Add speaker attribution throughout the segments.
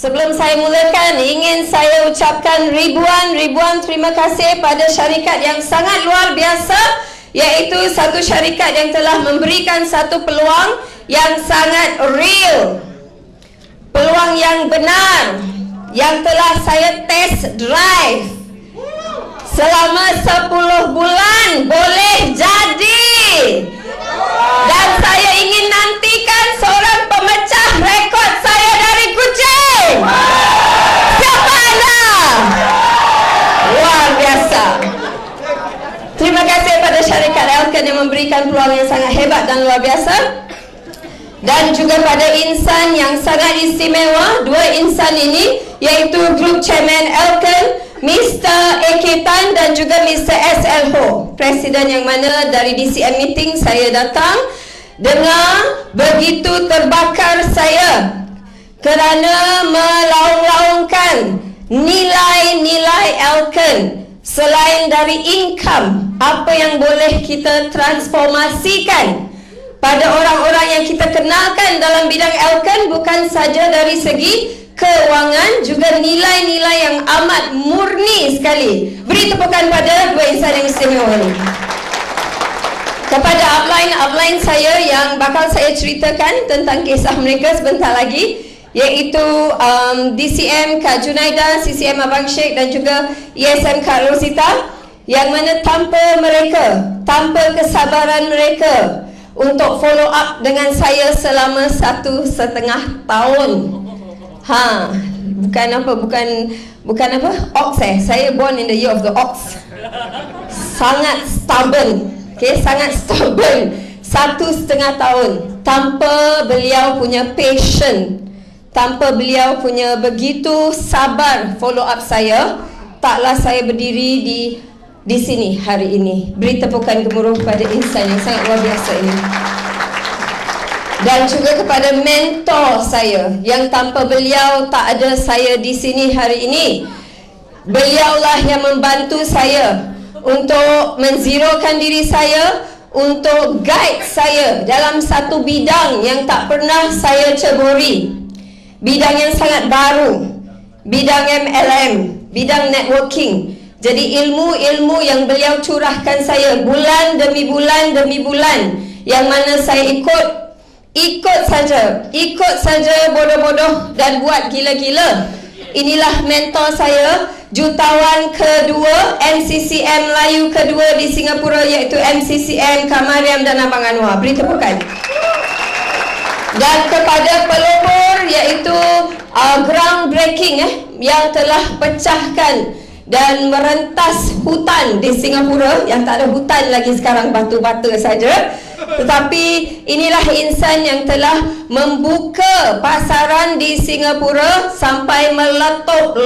Speaker 1: Sebelum saya mulakan, ingin saya ucapkan ribuan terima kasih pada syarikat yang sangat luar biasa, iaitu satu syarikat yang telah memberikan satu peluang yang sangat real, peluang yang benar, yang telah saya test drive selama 10 bulan boleh jadi. Dan saya ingin nantikan seorang pemecah rekod saya dari Kuching. Siapa anda? Luar biasa. Terima kasih pada syarikat Elkan yang memberikan peluang yang sangat hebat dan luar biasa. Dan juga pada insan yang sangat istimewa, dua insan ini, iaitu Group Chairman Elkan, Mr. A.K. Tan dan juga Mr. S.L. Ho, Presiden yang mana dari DCM meeting saya datang dengar begitu terbakar saya kerana melaung-laungkan nilai-nilai Elkan. Selain dari income, apa yang boleh kita transformasikan pada orang-orang yang kita kenalkan dalam bidang Elkan, bukan saja dari segi keuangan, juga nilai-nilai yang amat murni sekali. Beri tepukan pada dua insan yang istimewa ini. Kepada upline saya yang bakal saya ceritakan tentang kisah mereka sebentar lagi, iaitu DCM Kak Junaida, CCM Abang Sheikh dan juga ESM Kak Rosita, yang mana tanpa mereka, tanpa kesabaran mereka untuk follow up dengan saya selama 1,5 tahun. Bukan apa? Ox Saya born in the year of the ox. Sangat stubborn. Sangat stubborn. 1,5 tahun tanpa beliau punya passion, tanpa beliau punya begitu sabar follow up saya, taklah saya berdiri di sini hari ini. Beri tepukan gemuruh kepada insan yang sangat luar biasa ini. Dan juga kepada mentor saya, yang tanpa beliau tak ada saya di sini hari ini. Beliaulah yang membantu saya untuk menzerokan diri saya, untuk guide saya dalam satu bidang yang tak pernah saya ceburi. Bidang yang sangat baru, bidang MLM, bidang networking. Jadi ilmu-ilmu yang beliau curahkan saya bulan demi bulan, yang mana saya ikut saja bodoh-bodoh dan buat gila-gila. Inilah mentor saya, jutawan kedua, MCCM Melayu kedua di Singapura, iaitu MCCM Kak Mariam dan Abang Anwar. Beri tepukan. Dan kepada pelopor, iaitu groundbreaking yang telah pecahkan dan merentas hutan di Singapura, yang tak ada hutan lagi sekarang, batu-batu saja. Tetapi inilah insan yang telah membuka pasaran di Singapura sampai meletup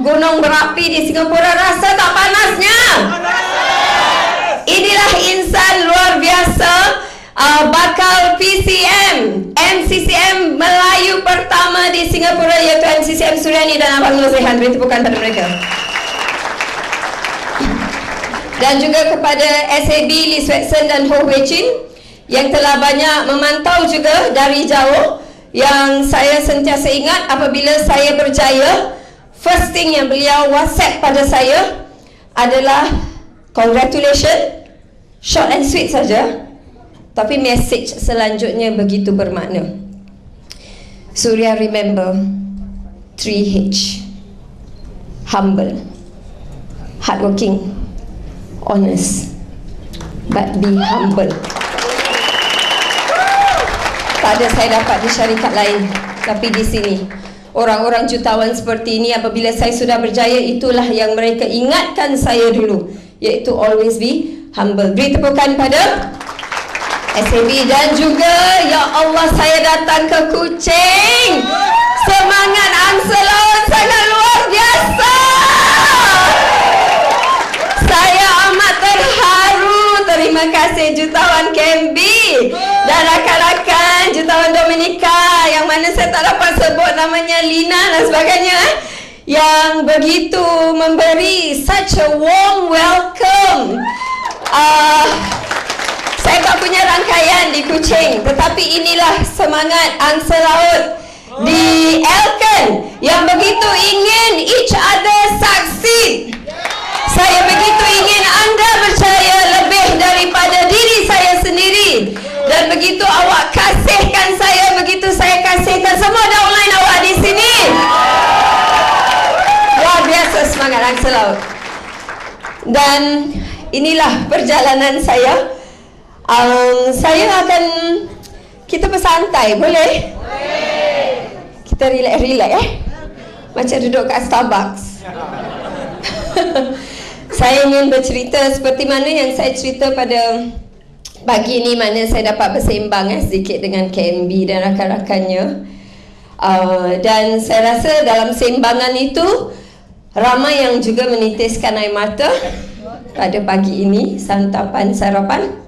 Speaker 1: gunung berapi di Singapura. Rasa tak panasnya? Inilah insan luar biasa, bakal PCM MCCM Melayu pertama di Singapura, iaitu MCCM Suryani dan Abang Nur Zehan. Beri tepukan pada mereka. Dan juga kepada SAB Lee Swetson dan Ho Hui Chin, yang telah banyak memantau juga dari jauh, yang saya sentiasa ingat apabila saya berjaya, first thing yang beliau WhatsApp pada saya adalah congratulations, short and sweet saja, tapi message selanjutnya begitu bermakna. Surya, remember 3H: humble, hardworking, honest, but be humble. Tak ada saya dapat di syarikat lain, tapi di sini orang-orang jutawan seperti ini, apabila saya sudah berjaya, itulah yang mereka ingatkan saya dulu, iaitu always be humble. Beri tepukan pada SAB. Dan juga, ya Allah, saya datang ke Kuching, semangat angsa laut sangat luar biasa. Saya amat terharu. Terima kasih jutawan Kembi dan rakan-rakan jutawan Dominika, yang mana saya tak dapat sebut namanya, Lina dan sebagainya, yang begitu memberi such a warm welcome. Saya tak punya rangkaian di Kuching, tetapi inilah semangat angsa laut di Elkan yang begitu ingin each other succeed. Saya begitu ingin anda percaya lebih daripada diri saya sendiri. Dan begitu awak kasihkan saya, begitu saya kasihkan semua downline awak di sini. Luar biasa semangat Angsa Laut. Dan inilah perjalanan saya. Saya akan, kita bersantai, boleh? Kita relax-relax macam duduk kat Starbucks. Saya ingin bercerita seperti mana yang saya cerita pada pagi ni, mana saya dapat bersembang sedikit dengan KMB dan rakan-rakannya. Dan saya rasa dalam sembangan itu ramai yang juga menitiskan air mata pada pagi ini, santapan sarapan.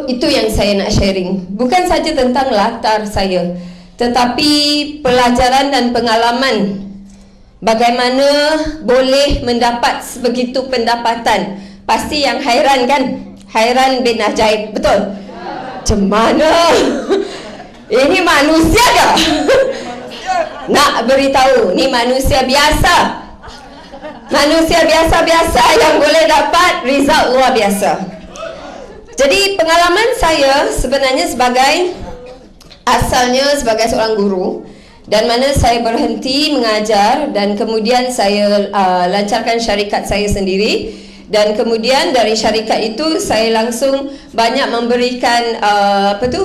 Speaker 1: Itu yang saya nak sharing. Bukan saja tentang latar saya, tetapi pelajaran dan pengalaman bagaimana boleh mendapat sebegitu pendapatan. Pasti yang hairan kan? Hairan bin ajaib, betul? Macam mana? Ini manusia ke? Nak beritahu, ni manusia biasa. Manusia biasa-biasa yang boleh dapat result luar biasa. Jadi pengalaman saya sebenarnya asalnya sebagai seorang guru, dan mana saya berhenti mengajar dan kemudian saya lancarkan syarikat saya sendiri, dan kemudian dari syarikat itu saya langsung banyak memberikan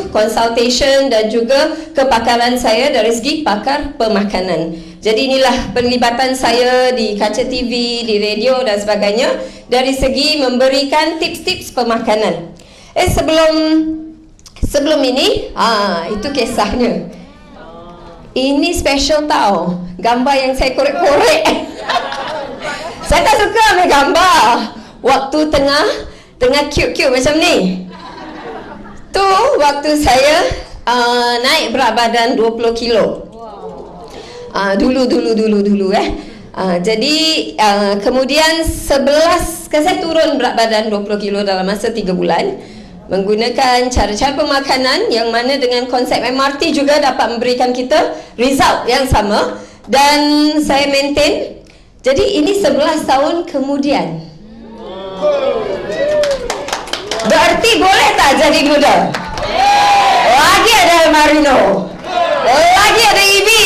Speaker 1: consultation dan juga kepakaran saya dari segi pakar pemakanan. Jadi inilah penglibatan saya di kaca TV, di radio dan sebagainya dari segi memberikan tips-tips pemakanan. Sebelum ini, itu kisahnya. Ini special tau, gambar yang saya korek-korek. Saya tak suka ambil gambar waktu tengah cute-cute macam ni. Tu waktu saya naik berat badan 20 kilo. Dulu. Jadi kemudian saya turun berat badan 20 kilo dalam masa 3 bulan. Menggunakan cara-cara pemakanan yang mana dengan konsep MRT juga dapat memberikan kita result yang sama. Dan saya maintain. Jadi ini 11 tahun kemudian. Berarti boleh tak jadi muda? Lagi ada Marino, lagi ada Ibi,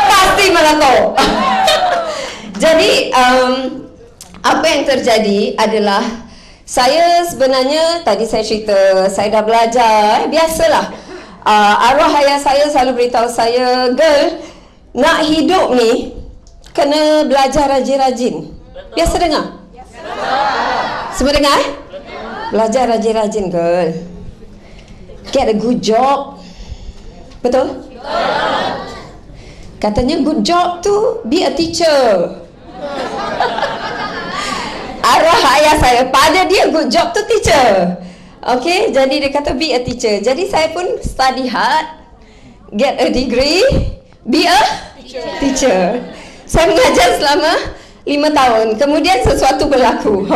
Speaker 1: pasti meletup. Jadi apa yang terjadi adalah saya sebenarnya, tadi saya cerita, saya dah belajar, biasalah. Arwah ayah saya selalu beritahu saya, girl, nak hidup ni kena belajar rajin-rajin. Biasa dengar? Semua dengar? Belajar rajin-rajin, girl. Get a good job. Betul? Katanya good job tu be a teacher. Arwah ayah saya, pada dia good job tu teacher. Okay, jadi dia kata be a teacher. Jadi saya pun study hard, get a degree, be a teacher. Saya mengajar selama 5 tahun. Kemudian sesuatu berlaku.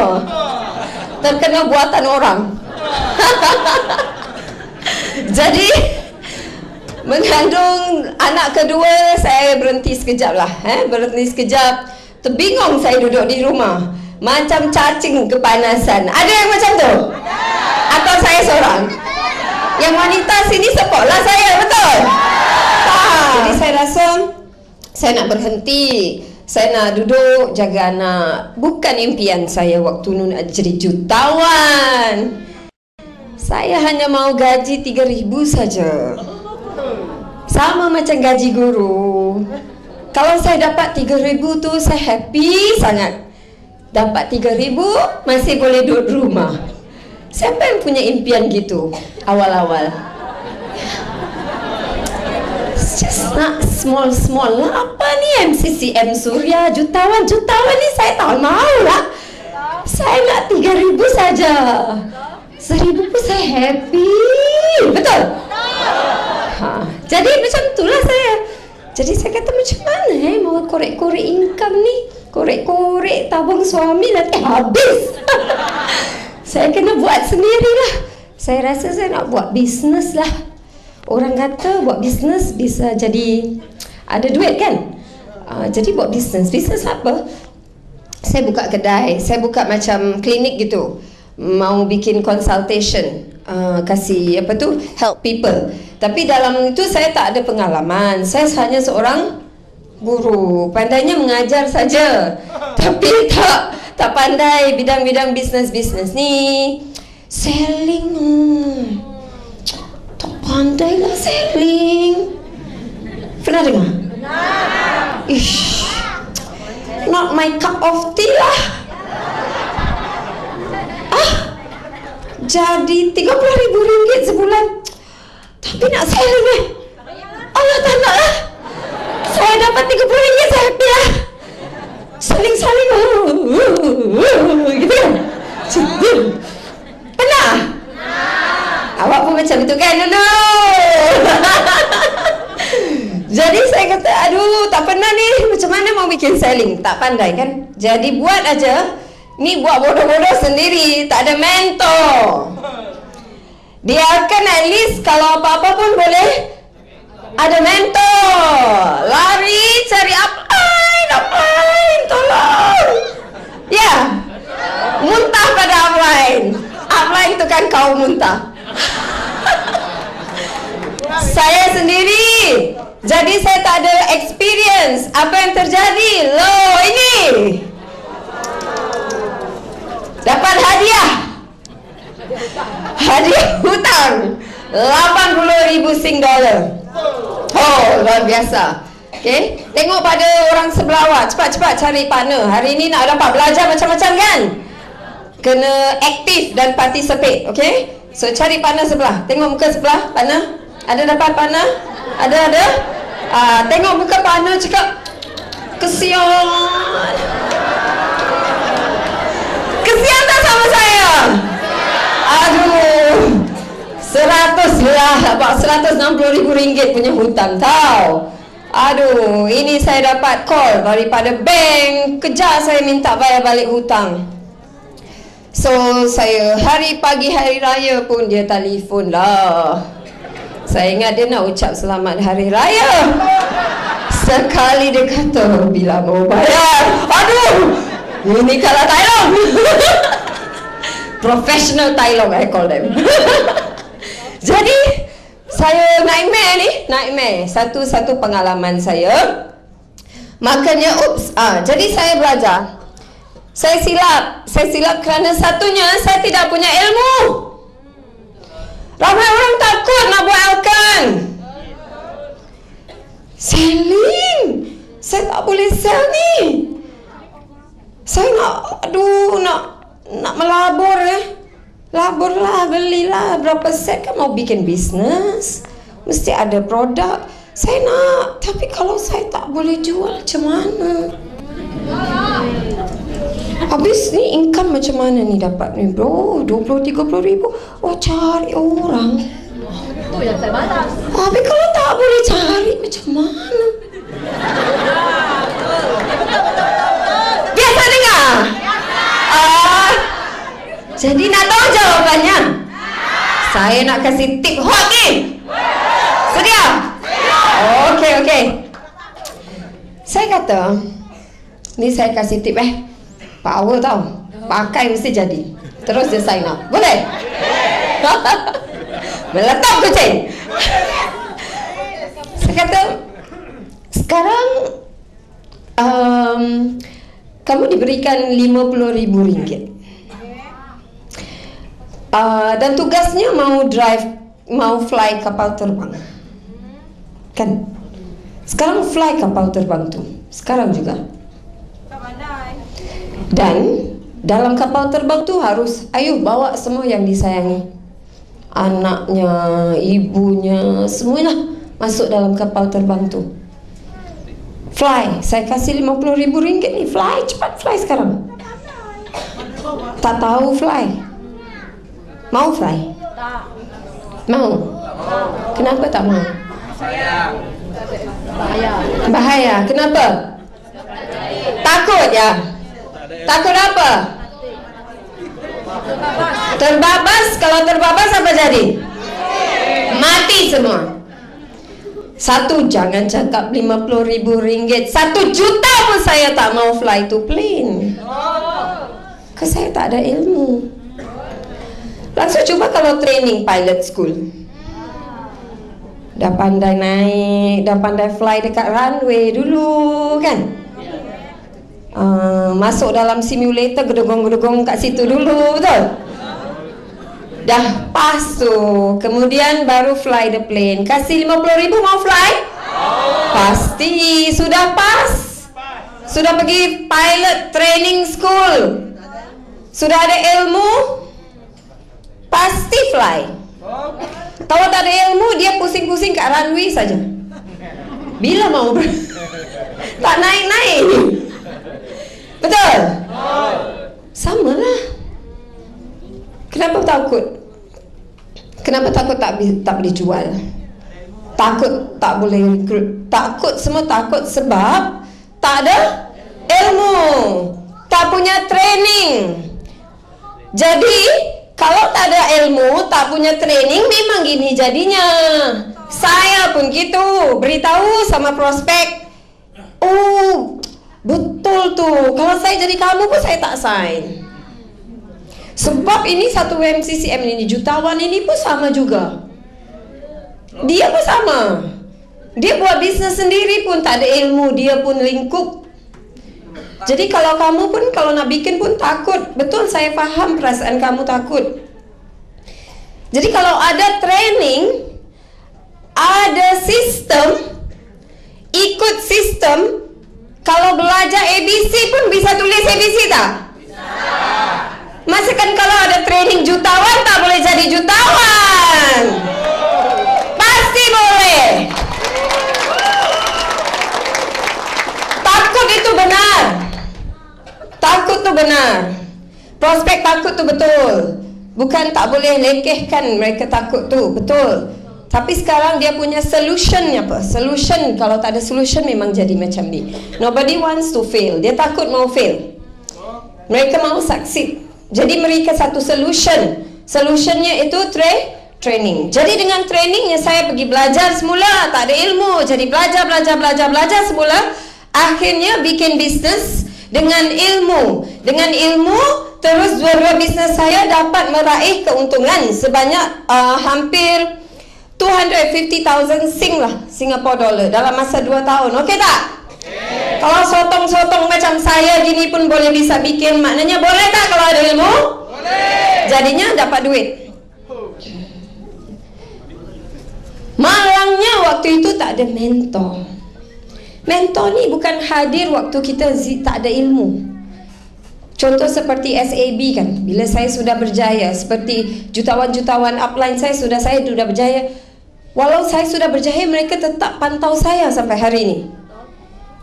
Speaker 1: Terkena buatan orang. Jadi mengandung anak kedua, saya berhenti sekejap lah. Berhenti sekejap. Terbingung saya duduk di rumah. Macam cacing kepanasan. Ada yang macam tu? Atau saya seorang? Yang wanita sini support lah saya, betul? Jadi saya rasa saya nak berhenti. Saya nak duduk jaga anak. Bukan impian saya waktu nu nak jadi jutawan. Saya hanya mau gaji 3,000 saja. Sama macam gaji guru. Kalau saya dapat 3,000 tu saya happy sangat. Dapat 3,000 masih boleh duduk rumah. Siapa yang punya impian gitu awal-awal? Just nak small lah. Apa ni MCCM Suria, jutawan ni saya tak mau lah. Saya nak 3,000 saja. 1,000 pun saya happy. Betul? Jadi macam itulah saya. Jadi saya kata macam mana mau korek-korek income ni, korek-korek tabung suami nanti habis. Saya kena buat sendirilah. Saya rasa saya nak buat bisnes lah. Orang kata buat bisnes bisa jadi ada duit kan. Jadi buat bisnes apa? Saya buka kedai, saya buka macam klinik gitu, mau bikin consultation, kasih apa tu, help people. Tapi dalam itu saya tak ada pengalaman, saya hanya seorang guru, pandainya mengajar saja, tapi tak pandai bidang-bidang bisnes ni. Selling, tak pandai lah selling. Pernah dengar? Ish, not my cup of tea lah. Jadi RM30,000 sebulan, tapi nak selling Allah tak nak lah. Saya dapat RM30 saya happy lah. Selling gitu kan. Pernah? Awak pun macam itu kan dulu. Jadi saya kata, aduh tak pernah ni, macam mana mau bikin selling, tak pandai kan. Jadi buat aja. Ni buat bodoh-bodoh sendiri, tak ada mentor. Dia akan at least kalau apa-apa pun boleh ada mentor. Lari cari upline, tolong. Ya, muntah pada upline tu kan kau muntah. Saya sendiri, jadi saya tak ada experience. Apa yang terjadi? Loh ini dapat hadiah hutang $80,000. Oh, luar biasa. Okay, tengok pada orang sebelah awak. Cepat-cepat cari partner. Hari ini nak dapat belajar macam-macam kan? Kena aktif dan participate. Okay, so cari partner sebelah. Tengok muka sebelah partner. Ada dapat partner? Ada? Tengok muka partner, cakap kesian. Kesian tak sama saya? Aduh, 100 lah, dapat RM160,000 punya hutang tau. Aduh, ini saya dapat call daripada bank, kejar saya minta bayar balik hutang. So saya pagi hari raya pun dia telefon lah. Saya ingat dia nak ucap selamat hari raya. Sekali dia kata, bila mau bayar? Aduh, ini kalau Thailand. Professional Thailand I call them. Jadi saya nightmare. Satu pengalaman saya. Makanya jadi saya belajar. Saya silap kerana satunya saya tidak punya ilmu. Ramai orang takut nak buat alkan. Selling, saya tak boleh sell ni. Saya nak melabur labur lah, belilah berapa set kan mau bikin bisnes, mesti ada produk. Saya nak, tapi kalau saya tak boleh jual macam mana? Habis ni income macam mana ni dapat ni bro? 20-30 ribu. Oh, cari orang. Itu yang saya balas. Tapi kalau tak boleh cari macam mana? Biasa dengar? Jadi nak tahu jawapannya? Saya nak kasih tip hot ni. Sedia? Okey. Saya kata, ni saya kasih tip power tau. Pakai mesti jadi. Terus dia sign up. Boleh? Meletak kucing. Saya kata, sekarang kamu diberikan RM50,000. Dan tugasnya mau fly kapal terbang. Kan? Sekarang fly kapal terbang tu. Sekarang juga. Dan dalam kapal terbang tu harus bawa semua yang disayangi. Anaknya, ibunya, semuanya masuk dalam kapal terbang tu. Fly, saya kasih RM50,000 ni. Fly, cepat fly sekarang. Tak tahu fly. Mau fly? Tak. Mau? Kenapa tak mau? Bahaya. Kenapa? Takut ya? Takut apa? Terbabas. Kalau terbabas apa jadi? Mati semua. Satu, jangan cakap RM50,000. 1 juta pun saya tak mau fly to plane. Kerana saya tak ada ilmu. Langsung cuba kalau training pilot school. Dah pandai naik, dah pandai fly dekat runway dulu kan. Masuk dalam simulator, gedegong-gedegong kat situ dulu, betul? Dah pas tu, kemudian baru fly the plane. Kasih RM50,000 mau fly? Pasti. Sudah pas? Sudah pergi pilot training school? Sudah ada ilmu? Pasti fly. Kalau tak ada ilmu, dia pusing-pusing kat runway saja. Bila mau tak naik-naik. Betul? Samalah. Kenapa takut? Kenapa takut tak boleh jual? Takut tak boleh recruit. Takut, semua takut sebab tak ada ilmu, tak punya training. Jadi kalau tak ada ilmu, tak punya training, memang gini jadinya. Saya pun gitu, beritahu sama prospek. Oh, betul tu. Kalau saya jadi kamu pun saya tak sign. Sebab ini satu MCCM ini, jutawan ini pun sama juga. Dia pun sama. Dia buat bisnes sendiri pun tak ada ilmu, dia pun lingkup. Jadi kalau kamu pun, kalau nak bikin pun takut. Betul, saya faham perasaan kamu takut. Jadi kalau ada training, ada sistem, ikut sistem. Kalau belajar ABC pun bisa tulis ABC tak? Masa kan kalau ada training jutawan tak boleh jadi jutawan? Pasti boleh. Takut itu benar. Takut tu benar. Prospek takut tu betul. Bukan tak boleh lekehkan mereka takut tu, betul. Tapi sekarang dia punya solutionnya apa? Solution, kalau tak ada solution memang jadi macam ni. Nobody wants to fail. Dia takut mau fail. Mereka mau succeed. Jadi mereka satu solution. Solutionnya itu training. Jadi dengan trainingnya saya pergi belajar semula, tak ada ilmu. Jadi belajar semula. Akhirnya bikin bisnes dengan ilmu. Dengan ilmu, terus dua-dua bisnes saya dapat meraih keuntungan sebanyak hampir 250,000 Singapore dollar dalam masa 2 tahun. Okey tak? Kalau sotong-sotong macam saya gini pun boleh bisa bikin, maknanya boleh tak kalau ada ilmu? Boleh. Jadinya dapat duit. Malangnya waktu itu tak ada mentor. Mentor ni bukan hadir waktu kita tak ada ilmu. Contoh seperti SAB kan, bila saya sudah berjaya, seperti jutawan-jutawan upline saya sudah berjaya. Walau saya sudah berjaya, mereka tetap pantau saya sampai hari ini.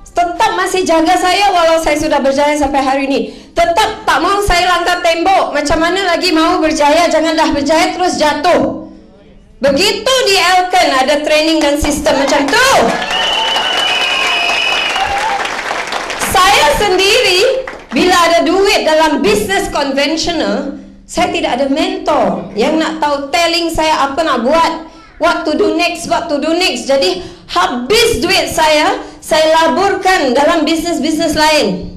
Speaker 1: Tetap masih jaga saya walau saya sudah berjaya sampai hari ini. Tetap tak mau saya langgar tembok. Macam mana lagi mau berjaya, jangan dah berjaya terus jatuh. Begitu di Elkan ada training dan sistem macam tu. Saya sendiri bila ada duit dalam bisnes konvensional, saya tidak ada mentor yang nak tahu telling saya apa nak buat, what to do next. Jadi habis duit saya laburkan dalam bisnes-bisnes lain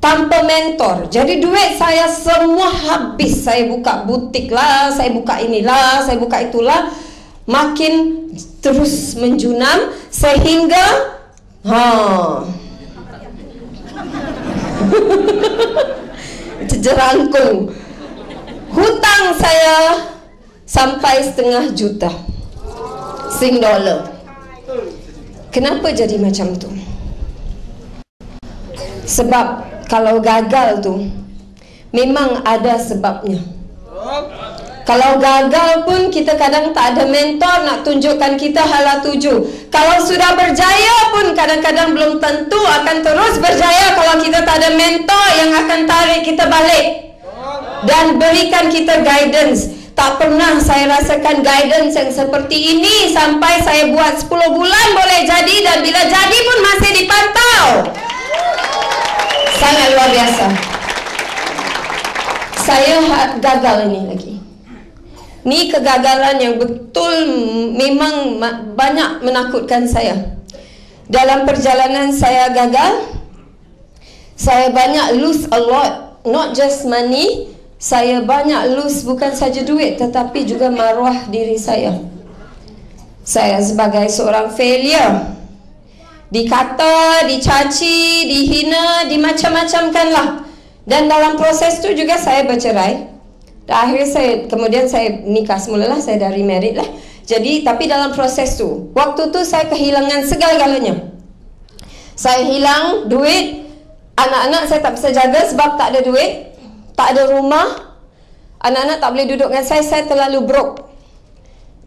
Speaker 1: tanpa mentor. Jadi duit saya semua habis. Saya buka butik lah, saya buka inilah, saya buka itulah. Makin terus menjunam sehingga jerangkung. Hutang saya sampai 1,5 juta Sing dollar. Kenapa jadi macam tu? Sebab kalau gagal tu memang ada sebabnya. Kalau gagal pun kita kadang tak ada mentor nak tunjukkan kita hala tuju. Kalau sudah berjaya pun kadang-kadang belum tentu akan terus berjaya kalau kita tak ada mentor yang akan tarik kita balik dan berikan kita guidance. Tak pernah saya rasakan guidance yang seperti ini sampai saya buat 10 bulan boleh jadi, dan bila jadi pun masih dipantau. Sangat luar biasa. Saya gagal ini lagi. Ni kegagalan yang betul memang banyak menakutkan saya. Dalam perjalanan saya gagal, saya banyak lose a lot, not just money. Saya banyak lose bukan saja duit, tetapi juga maruah diri saya. Saya sebagai seorang failure, dikata, dicaci, dihina, dimacam-macamkan lah. Dan dalam proses tu juga saya bercerai. Dan akhirnya kemudian saya nikah semula lah, saya dah remarried lah. Jadi, tapi dalam proses tu, waktu tu saya kehilangan segala-galanya. Saya hilang duit, anak-anak saya tak bisa jaga sebab tak ada duit, tak ada rumah, anak-anak tak boleh duduk dengan saya terlalu broke.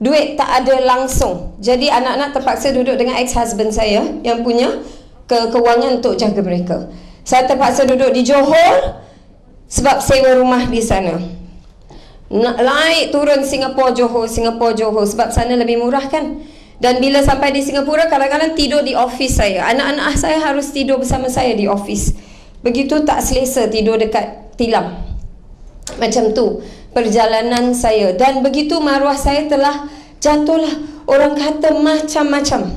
Speaker 1: Duit tak ada langsung. Jadi anak-anak terpaksa duduk dengan ex-husband saya yang punya kewangan untuk jaga mereka. Saya terpaksa duduk di Johor sebab sewa rumah di sana. Naik turun Singapura Johor sebab sana lebih murah kan. Dan bila sampai di Singapura, kadang-kadang tidur di office saya. Anak-anak saya harus tidur bersama saya di office. Begitu tak selesa tidur dekat tilam. Macam tu perjalanan saya. Dan begitu maruah saya telah jatuhlah. Orang kata macam-macam.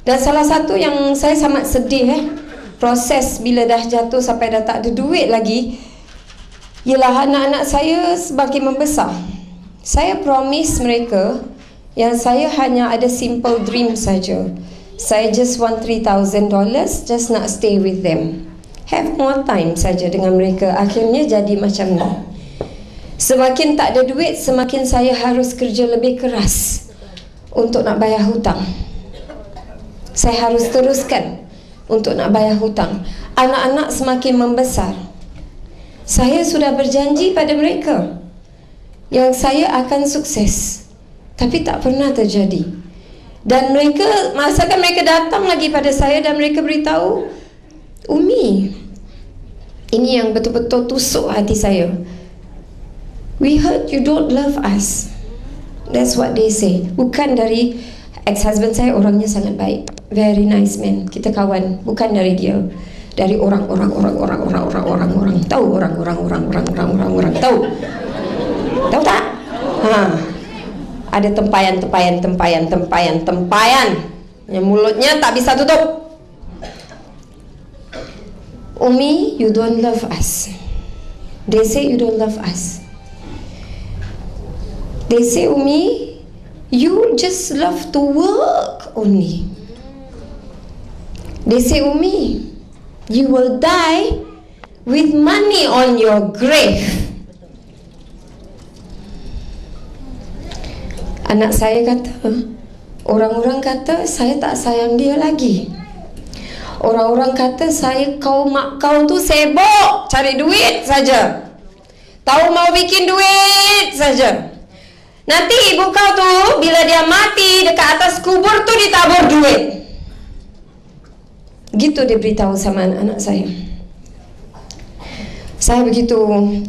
Speaker 1: Dan salah satu yang saya sangat sedih proses bila dah jatuh sampai dah tak ada duit lagi, ialah anak-anak saya semakin membesar. Saya promise mereka yang saya hanya ada simple dream saja. Saya just want $3,000, just nak stay with them, have more time saja dengan mereka. Akhirnya jadi macam ni. Semakin tak ada duit, semakin saya harus kerja lebih keras untuk nak bayar hutang. Saya harus teruskan untuk nak bayar hutang. Anak-anak semakin membesar. Saya sudah berjanji pada mereka yang saya akan sukses, tapi tak pernah terjadi. Dan mereka, masakan mereka datang lagi pada saya dan mereka beritahu, Umi, ini yang betul-betul tusuk hati saya. We heard you don't love us. That's what they say. Bukan dari ex-husband saya, orangnya sangat baik, very nice man, kita kawan. Bukan dari dia, dari orang-orang tahu, orang tahu tak? Ada tempayan yang mulutnya tak bisa tutup. Umi, you don't love us. They say you don't love us. They say, Umi, you just love to work only. They say, Umi, you will die with money on your grave. Anak saya kata, orang-orang kata saya tak sayang dia lagi. Orang-orang kata mak kau tu sibuk cari duit saja. Tahu mau bikin duit saja. Nanti ibu kau tu bila dia mati dekat atas kubur tu ditabur duit. Gitu dia beritahu sama anak-anak saya. Saya begitu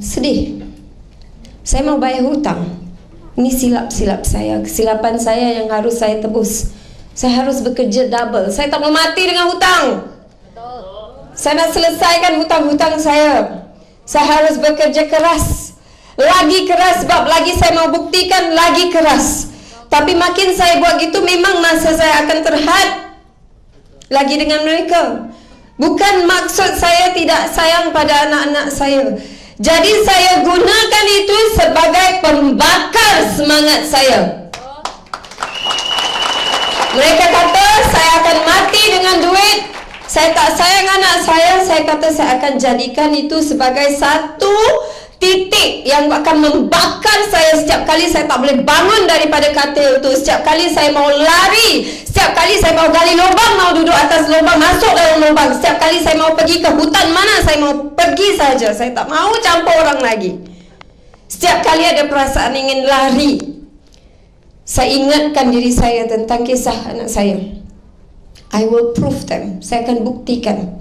Speaker 1: sedih. Saya mau bayar hutang. Ini silap-silap saya, kesilapan saya yang harus saya tebus. Saya harus bekerja double. Saya tak mau mati dengan hutang. Saya nak selesaikan hutang-hutang saya. Saya harus bekerja keras, lagi keras, sebab lagi saya mau buktikan lagi keras. Tapi makin saya buat gitu, memang masa saya akan terhad lagi dengan mereka. Bukan maksud saya tidak sayang pada anak-anak saya. Jadi saya gunakan itu sebagai pembakar semangat saya. Mereka kata saya akan mati dengan duit, saya tak sayang anak saya kata saya akan jadikan itu sebagai satu titik yang akan membakar saya. Setiap kali saya tak boleh bangun daripada katil itu, setiap kali saya mau lari, setiap kali saya mau gali lubang, mau duduk atas lubang, masuk dalam lubang, setiap kali saya mau pergi ke hutan mana, saya mau pergi saja. Saya tak mau campur orang lagi. Setiap kali ada perasaan ingin lari, saya ingatkan diri saya tentang kisah anak saya. I will prove them. Saya akan buktikan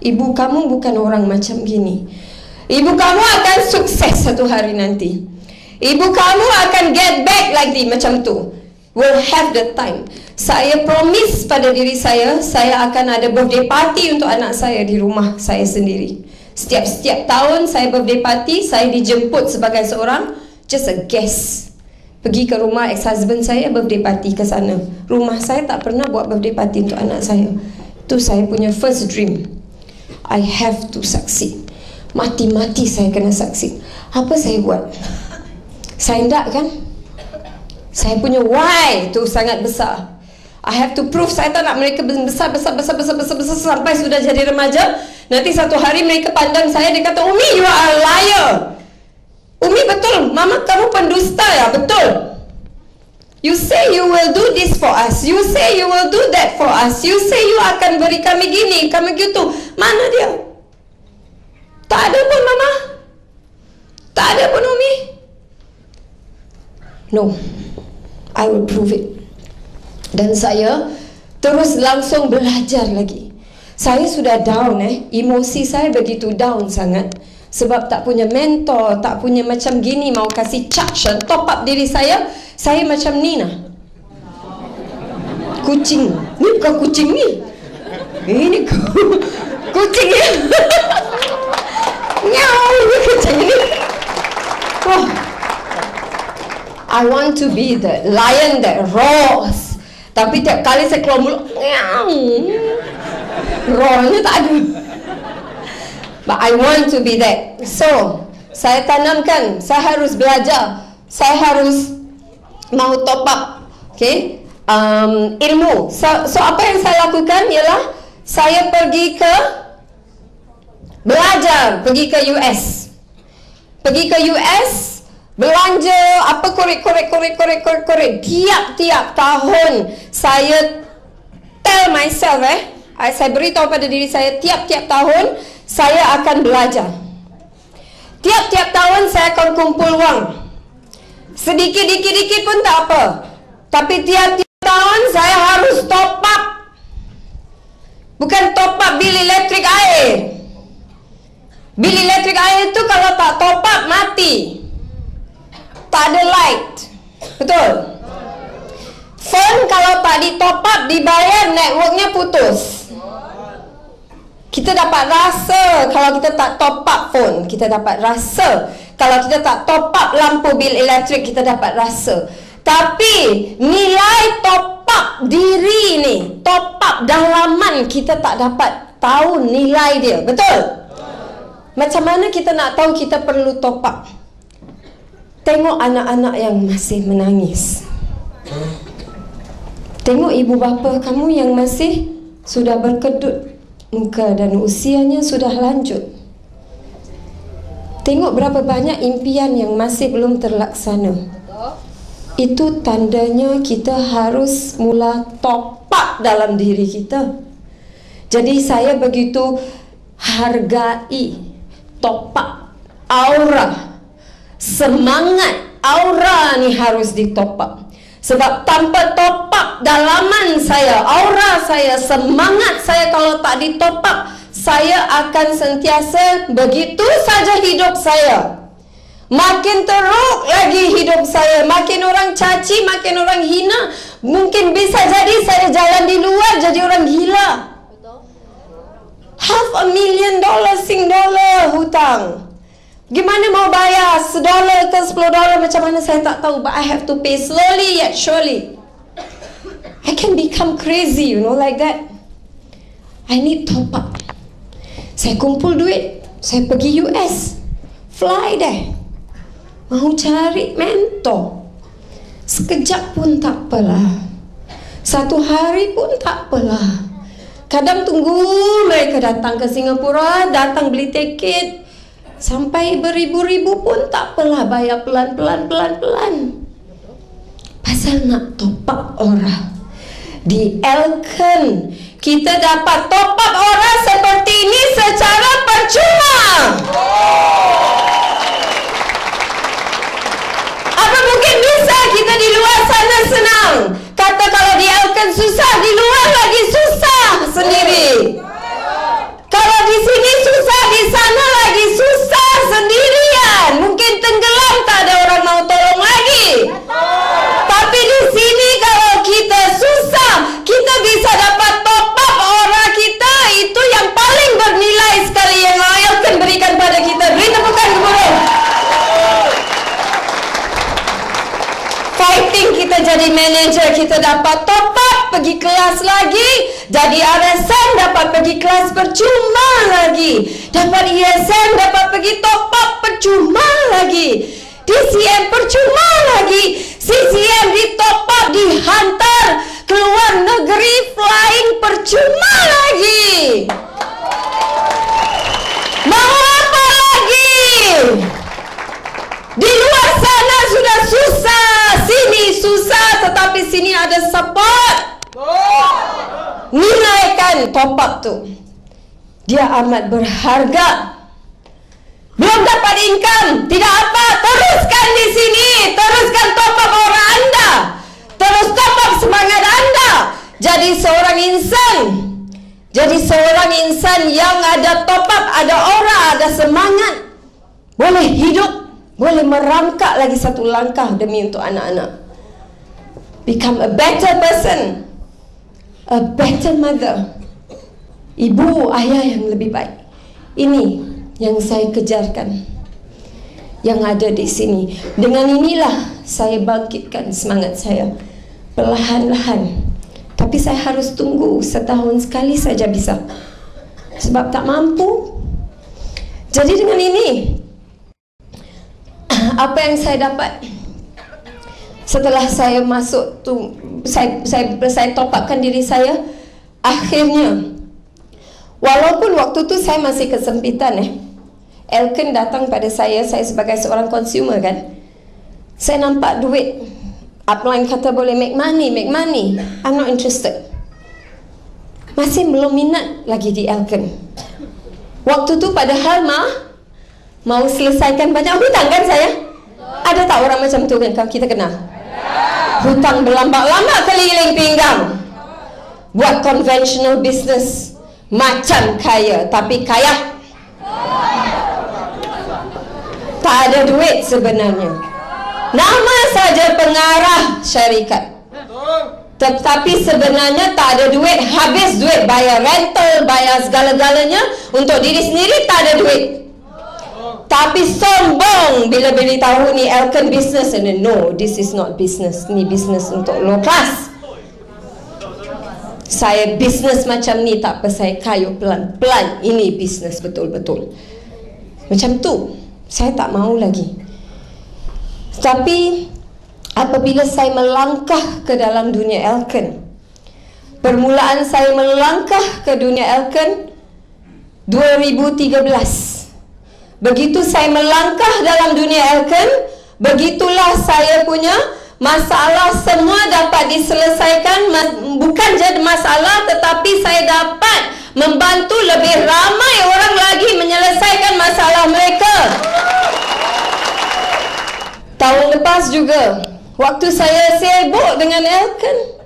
Speaker 1: ibu kamu bukan orang macam gini. Ibu kamu akan sukses satu hari nanti. Ibu kamu akan get back lagi macam tu. Will have the time. Saya promise pada diri saya akan ada birthday party untuk anak saya di rumah saya sendiri. Setiap tahun saya birthday party, saya dijemput sebagai seorang just a guest. pergi ke rumah ex-husband saya, birthday party ke sana. Rumah saya tak pernah buat birthday party untuk anak saya. Itu saya punya first dream. I have to succeed. Mati-mati saya kena succeed. Apa saya buat? Saya tak kan? Saya punya why tu sangat besar. I have to prove. Saya tak nak mereka besar sampai sudah jadi remaja. Nanti satu hari mereka pandang saya, dia kata, Umi, you are a liar. Umi, betul, Mama kamu pendusta ya? Betul. You say you will do this for us. You say you will do that for us. You say you akan beri kami gini, kami gitu. Mana dia? Tak ada pun, Mama. Tak ada pun, Umi. No, I will prove it. Dan saya terus langsung belajar lagi. Saya sudah down, emosi saya begitu down sangat. Sebab tak punya mentor, tak punya macam gini mau kasih charge dan top up diri saya. Saya macam Nina, kucing. Ni bukan kucing ni. Ini kucing ya. Nyau, ini kucing ni. Oh. I want to be the lion that roars. Tapi tiap kali saya keluar mulut, roarnya tak ada. But I want to be that. So, saya tanamkan, saya harus belajar, saya harus mau top up, okay? Ilmu. So apa yang saya lakukan ialah saya pergi ke belajar, pergi ke US. Pergi ke US, belanja apa korek. Tiap-tiap tahun saya tell myself, saya beritahu pada diri saya, tiap-tiap tahun saya akan belajar. Tiap-tiap tahun saya akan kumpul wang. Sedikit-dikit pun tak apa. Tapi tiap-tiap tahun saya harus top up. Bukan top up bil elektrik air. Bil elektrik air itu kalau tak top up mati. Tak ada light. Betul? Phone kalau tak di top up, dibayar, networknya putus. Kita dapat rasa kalau kita tak top up phone. Kita dapat rasa kalau kita tak top up lampu bil elektrik. Kita dapat rasa. Tapi nilai top up diri ni, top up dalaman, kita tak dapat tahu nilai dia. Betul? Macam mana kita nak tahu kita perlu top up? Tengok anak-anak yang masih menangis. Tengok ibu bapa kamu yang masih sudah berkedut muka dan usianya sudah lanjut. Tengok berapa banyak impian yang masih belum terlaksana. Itu tandanya kita harus mula top up dalam diri kita. Jadi saya begitu hargai top up aura. Semangat aura ni harus di top up. Sebab tanpa top up dalaman saya, aura saya, semangat saya kalau tak di top up, saya akan sentiasa begitu saja hidup saya. Makin teruk lagi hidup saya, makin orang caci, makin orang hina. Mungkin bisa jadi saya jalan di luar jadi orang gila. $500,000 Sing dollar hutang. Gimana mau bayar $1 ke $10 macam mana saya tak tahu. But I have to pay slowly yet surely. I can become crazy, like that. I need top up. Saya kumpul duit, saya pergi US, fly deh. Mau cari mentor. Sekejap pun tak apalah. Satu hari pun tak apalah. Kadang tunggu mereka datang ke Singapura, datang beli tiket. Sampai beribu-ribu pun tak apalah, bayar pelan-pelan. Pasal nak top up orang. Di Elken kita dapat top up orang seperti ini secara percuma. Apa mungkin bisa kita di luar sana senang? Kata kalau di Elken susah, di luar lagi susah sendiri. Kalau di sini susah, di sana lagi susah sendirian. Mungkin tenggelam, tak ada orang mau tolong lagi. Tapi di sini kalau kita susah, kita bisa dapat top up orang kita. Itu yang paling bernilai sekali yang Allah akan berikan pada kita. Beri tepukan kepada kita dapat top up pergi kelas lagi. Jadi RSM dapat pergi kelas percuma lagi. Dapat ESM dapat pergi top up percuma lagi. DCM percuma lagi. CCM di top up, dihantar keluar negeri flying percuma lagi. Mau apa lagi? Di luar sana sudah susah, sini susah, tetapi sini ada support. Nilaikan top up tu. Dia amat berharga. Belum dapat income, tidak apa, teruskan di sini, teruskan top up orang anda, terus top up semangat anda. Jadi seorang insan, jadi seorang insan yang ada top up, ada aura, ada semangat, boleh hidup, boleh merangkak lagi satu langkah demi untuk anak-anak. Become a better person, a better mother, ibu, ayah yang lebih baik. Ini yang saya kejarkan, yang ada di sini. Dengan inilah saya bangkitkan semangat saya perlahan-lahan. Tapi saya harus tunggu setahun sekali saja bisa, sebab tak mampu. Jadi dengan ini, apa yang saya dapat setelah saya masuk tu, saya top upkan diri saya. Akhirnya, walaupun waktu tu saya masih kesempitan, Elken datang pada saya sebagai seorang consumer kan. Saya nampak duit, upline kata boleh make money. I'm not interested. Masih belum minat lagi di Elken. Waktu tu padahal mau selesaikan banyak hutang kan saya. Ada tak orang macam tu kan kita kenal? Hutang berlambak-lambak keliling pinggang. Buat conventional business, macam kaya tapi kaya. Tak ada duit sebenarnya. Nama saja pengarah syarikat, tetapi sebenarnya tak ada duit. Habis duit bayar rental, bayar segala-galanya. Untuk diri sendiri tak ada duit. Tapi sombong bila beritahu ni Elken business. No, this is not business. Ni business untuk low class. Saya business macam ni tak apa, saya kayu pelan-pelan. Ini business betul-betul. Macam tu. Saya tak mahu lagi. Tapi apabila saya melangkah ke dalam dunia Elken, permulaan saya melangkah ke dunia Elken 2013. Begitu saya melangkah dalam dunia Elken, begitulah saya punya masalah semua dapat diselesaikan. Bukan jadi masalah, tetapi saya dapat membantu lebih ramai orang lagi menyelesaikan masalah mereka. Tahun lepas juga, waktu saya sibuk dengan Elken,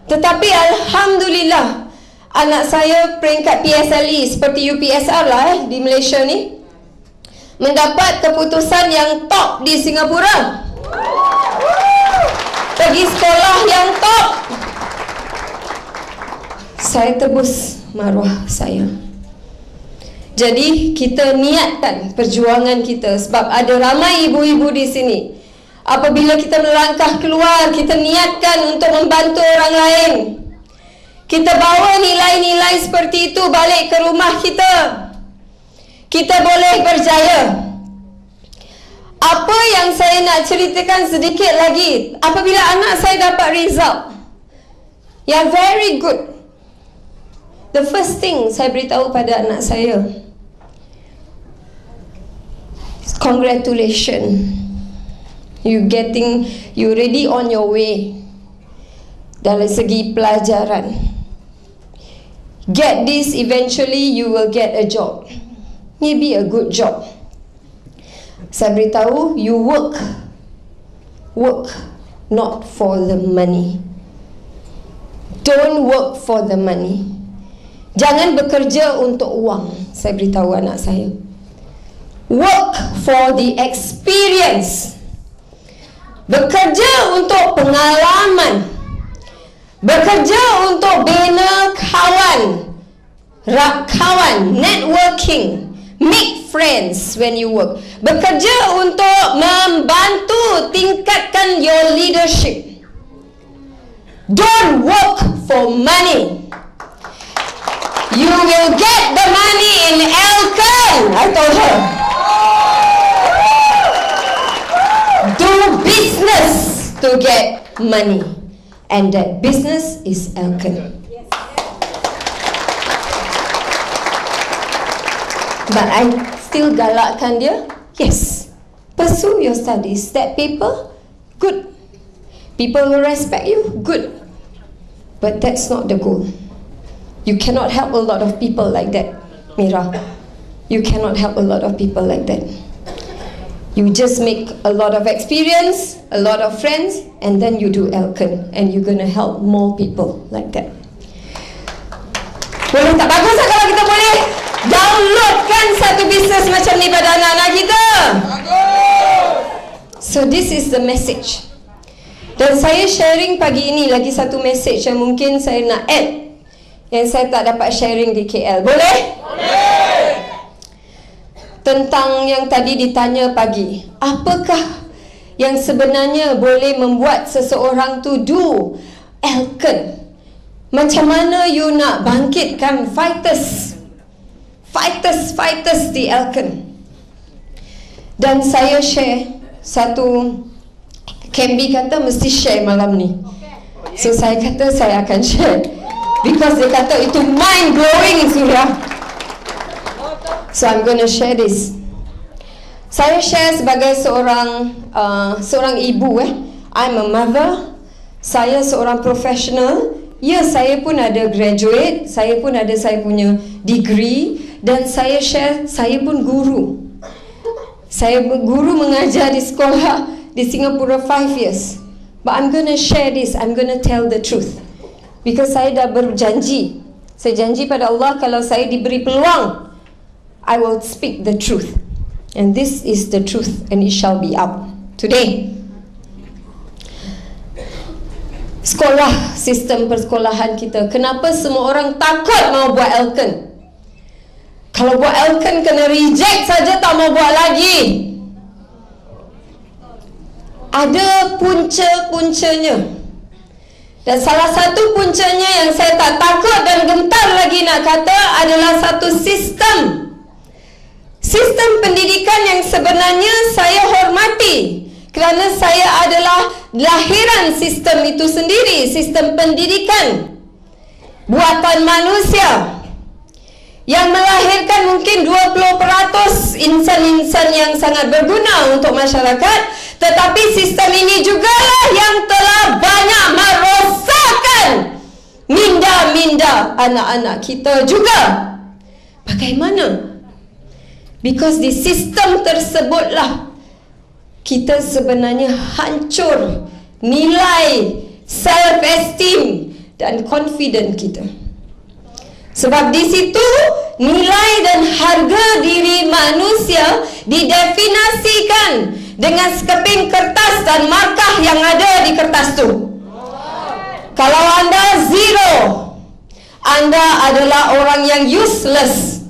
Speaker 1: tetapi Alhamdulillah anak saya peringkat PSLE seperti UPSR lah di Malaysia ni, mendapat keputusan yang top di Singapura, pergi sekolah yang top. Saya tebus maruah saya. Jadi kita niatkan perjuangan kita, sebab ada ramai ibu-ibu di sini. Apabila kita melangkah keluar, kita niatkan untuk membantu orang lain. Kita bawa nilai-nilai seperti itu balik ke rumah kita. Kita boleh berjaya. Apa yang saya nak ceritakan sedikit lagi, apabila anak saya dapat result yang very good, the first thing saya beritahu pada anak saya, congratulations, you already on your way dari segi pelajaran. Get this, eventually you will get a job, maybe a good job. Saya beritahu, you work not for the money. Don't work for the money. Jangan bekerja untuk uang. Saya beritahu anak saya, work for the experience. Bekerja untuk pengalaman, bekerja untuk bina kawan, networking, make friends when you work. Bekerja untuk membantu tingkatkan your leadership. Don't work for money. You will get the money in Elkan, I told her. Do business to get money. And that business is Elkan. But I still galakkan dia. Yes, pursue your studies. That people, good. People will respect you, good. But that's not the goal. You cannot help a lot of people like that, Mira. You cannot help a lot of people like that. You just make a lot of experience, a lot of friends, and then you do Elkan, and you're gonna help more people like that. Boleh tak bagus tak kalau kita boleh downloadkan satu bisnes macam ni pada anak-anak kita? So this is the message. Dan saya sharing pagi ini lagi satu message yang mungkin saya nak add, yang saya tak dapat sharing di KL. Boleh? Boleh! Tentang yang tadi ditanya pagi, apakah yang sebenarnya boleh membuat seseorang tu do Elkan? Macam mana you nak bangkitkan fighters di Elkan? Dan saya share satu, Camby kata mesti share malam ni. So saya kata saya akan share, because dia kata itu mind blowing, Surya. So I'm gonna share this. Saya share sebagai seorang ibu. I'm a mother. Saya seorang professional. Ya, saya pun ada graduate. Saya pun ada saya punya degree. Dan saya share, saya pun guru. Saya guru mengajar di sekolah di Singapura 5 years. But I'm gonna share this. I'm gonna tell the truth. Because saya dah berjanji. Saya janji pada Allah, kalau saya diberi peluang, I will speak the truth. And this is the truth, and it shall be out today. Sekolah, sistem persekolahan kita, kenapa semua orang takut mau buat Elkan? Kalau buat Elkan kena reject saja, tak mau buat lagi. Ada punca-puncanya. Dan salah satu puncanya yang saya tak takut dan gentar lagi nak kata adalah satu sistem pendidikan yang sebenarnya saya hormati, kerana saya adalah lahiran sistem itu sendiri. Sistem pendidikan buatan manusia yang melahirkan mungkin 20% insan-insan yang sangat berguna untuk masyarakat. Tetapi sistem ini jugalah yang telah banyak merosakkan minda-minda anak-anak kita juga. Bagaimana? Because di sistem tersebutlah kita sebenarnya hancur nilai self-esteem dan confident kita. Sebab di situ nilai dan harga diri manusia didefinisikan dengan sekeping kertas dan markah yang ada di kertas tu. Kalau anda zero, anda adalah orang yang useless.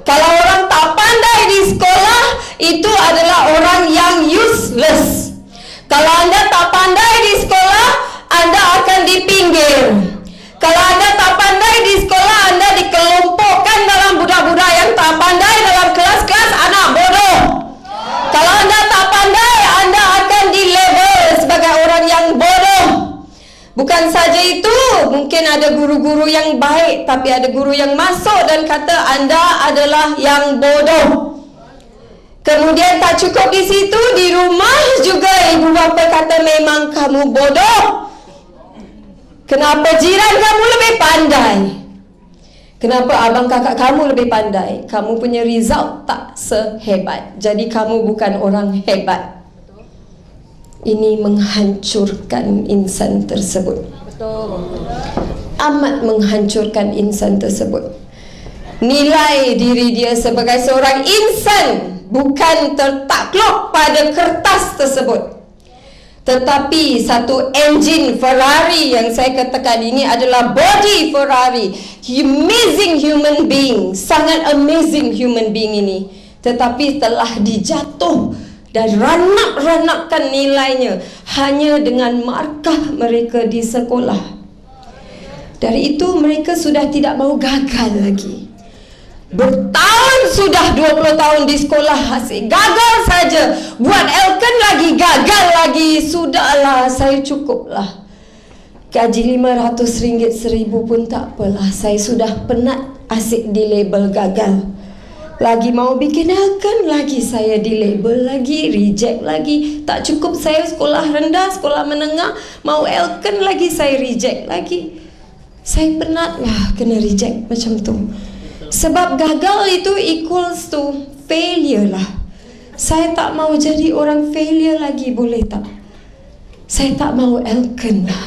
Speaker 1: Kalau orang tak pandai di sekolah, itu adalah orang yang useless. Kalau anda tak pandai di sekolah, anda akan dipinggir. Kalau anda tak pandai di sekolah, anda dikelompokkan dalam budak-budak yang tak pandai dalam kelas-kelas anak bodoh. Kalau anda tak pandai, anda akan dilabel sebagai orang yang bodoh. Bukan saja itu, mungkin ada guru-guru yang baik, tapi ada guru yang masuk dan kata anda adalah yang bodoh. Kemudian tak cukup di situ, di rumah juga ibu bapa kata memang kamu bodoh. Kenapa jiran kamu lebih pandai? Kenapa abang kakak kamu lebih pandai? Kamu punya result tak sehebat, jadi kamu bukan orang hebat. Ini menghancurkan insan tersebut. Amat menghancurkan insan tersebut. Nilai diri dia sebagai seorang insan bukan tertakluk pada kertas tersebut, tetapi satu enjin Ferrari yang saya katakan ini adalah body Ferrari. Amazing human being, sangat amazing human being ini, tetapi telah dan ranap-ranapkan nilainya hanya dengan markah mereka di sekolah. Dari itu mereka sudah tidak mau gagal lagi. Bertahun sudah 20 tahun di sekolah asyik gagal saja. Buat Elken lagi gagal lagi. Sudahlah, saya cukuplah. Gaji RM500, RM1,000 pun tak apalah. Saya sudah penat asyik di label gagal. Lagi mau bikin Elken lagi saya di label lagi, reject lagi. Tak cukup saya sekolah rendah, sekolah menengah, mau Elken lagi saya reject lagi. Saya penat lah kena reject macam tu. Sebab gagal itu equals to failure lah. Saya tak mau jadi orang failure lagi, boleh tak? Saya tak mau Elken lah.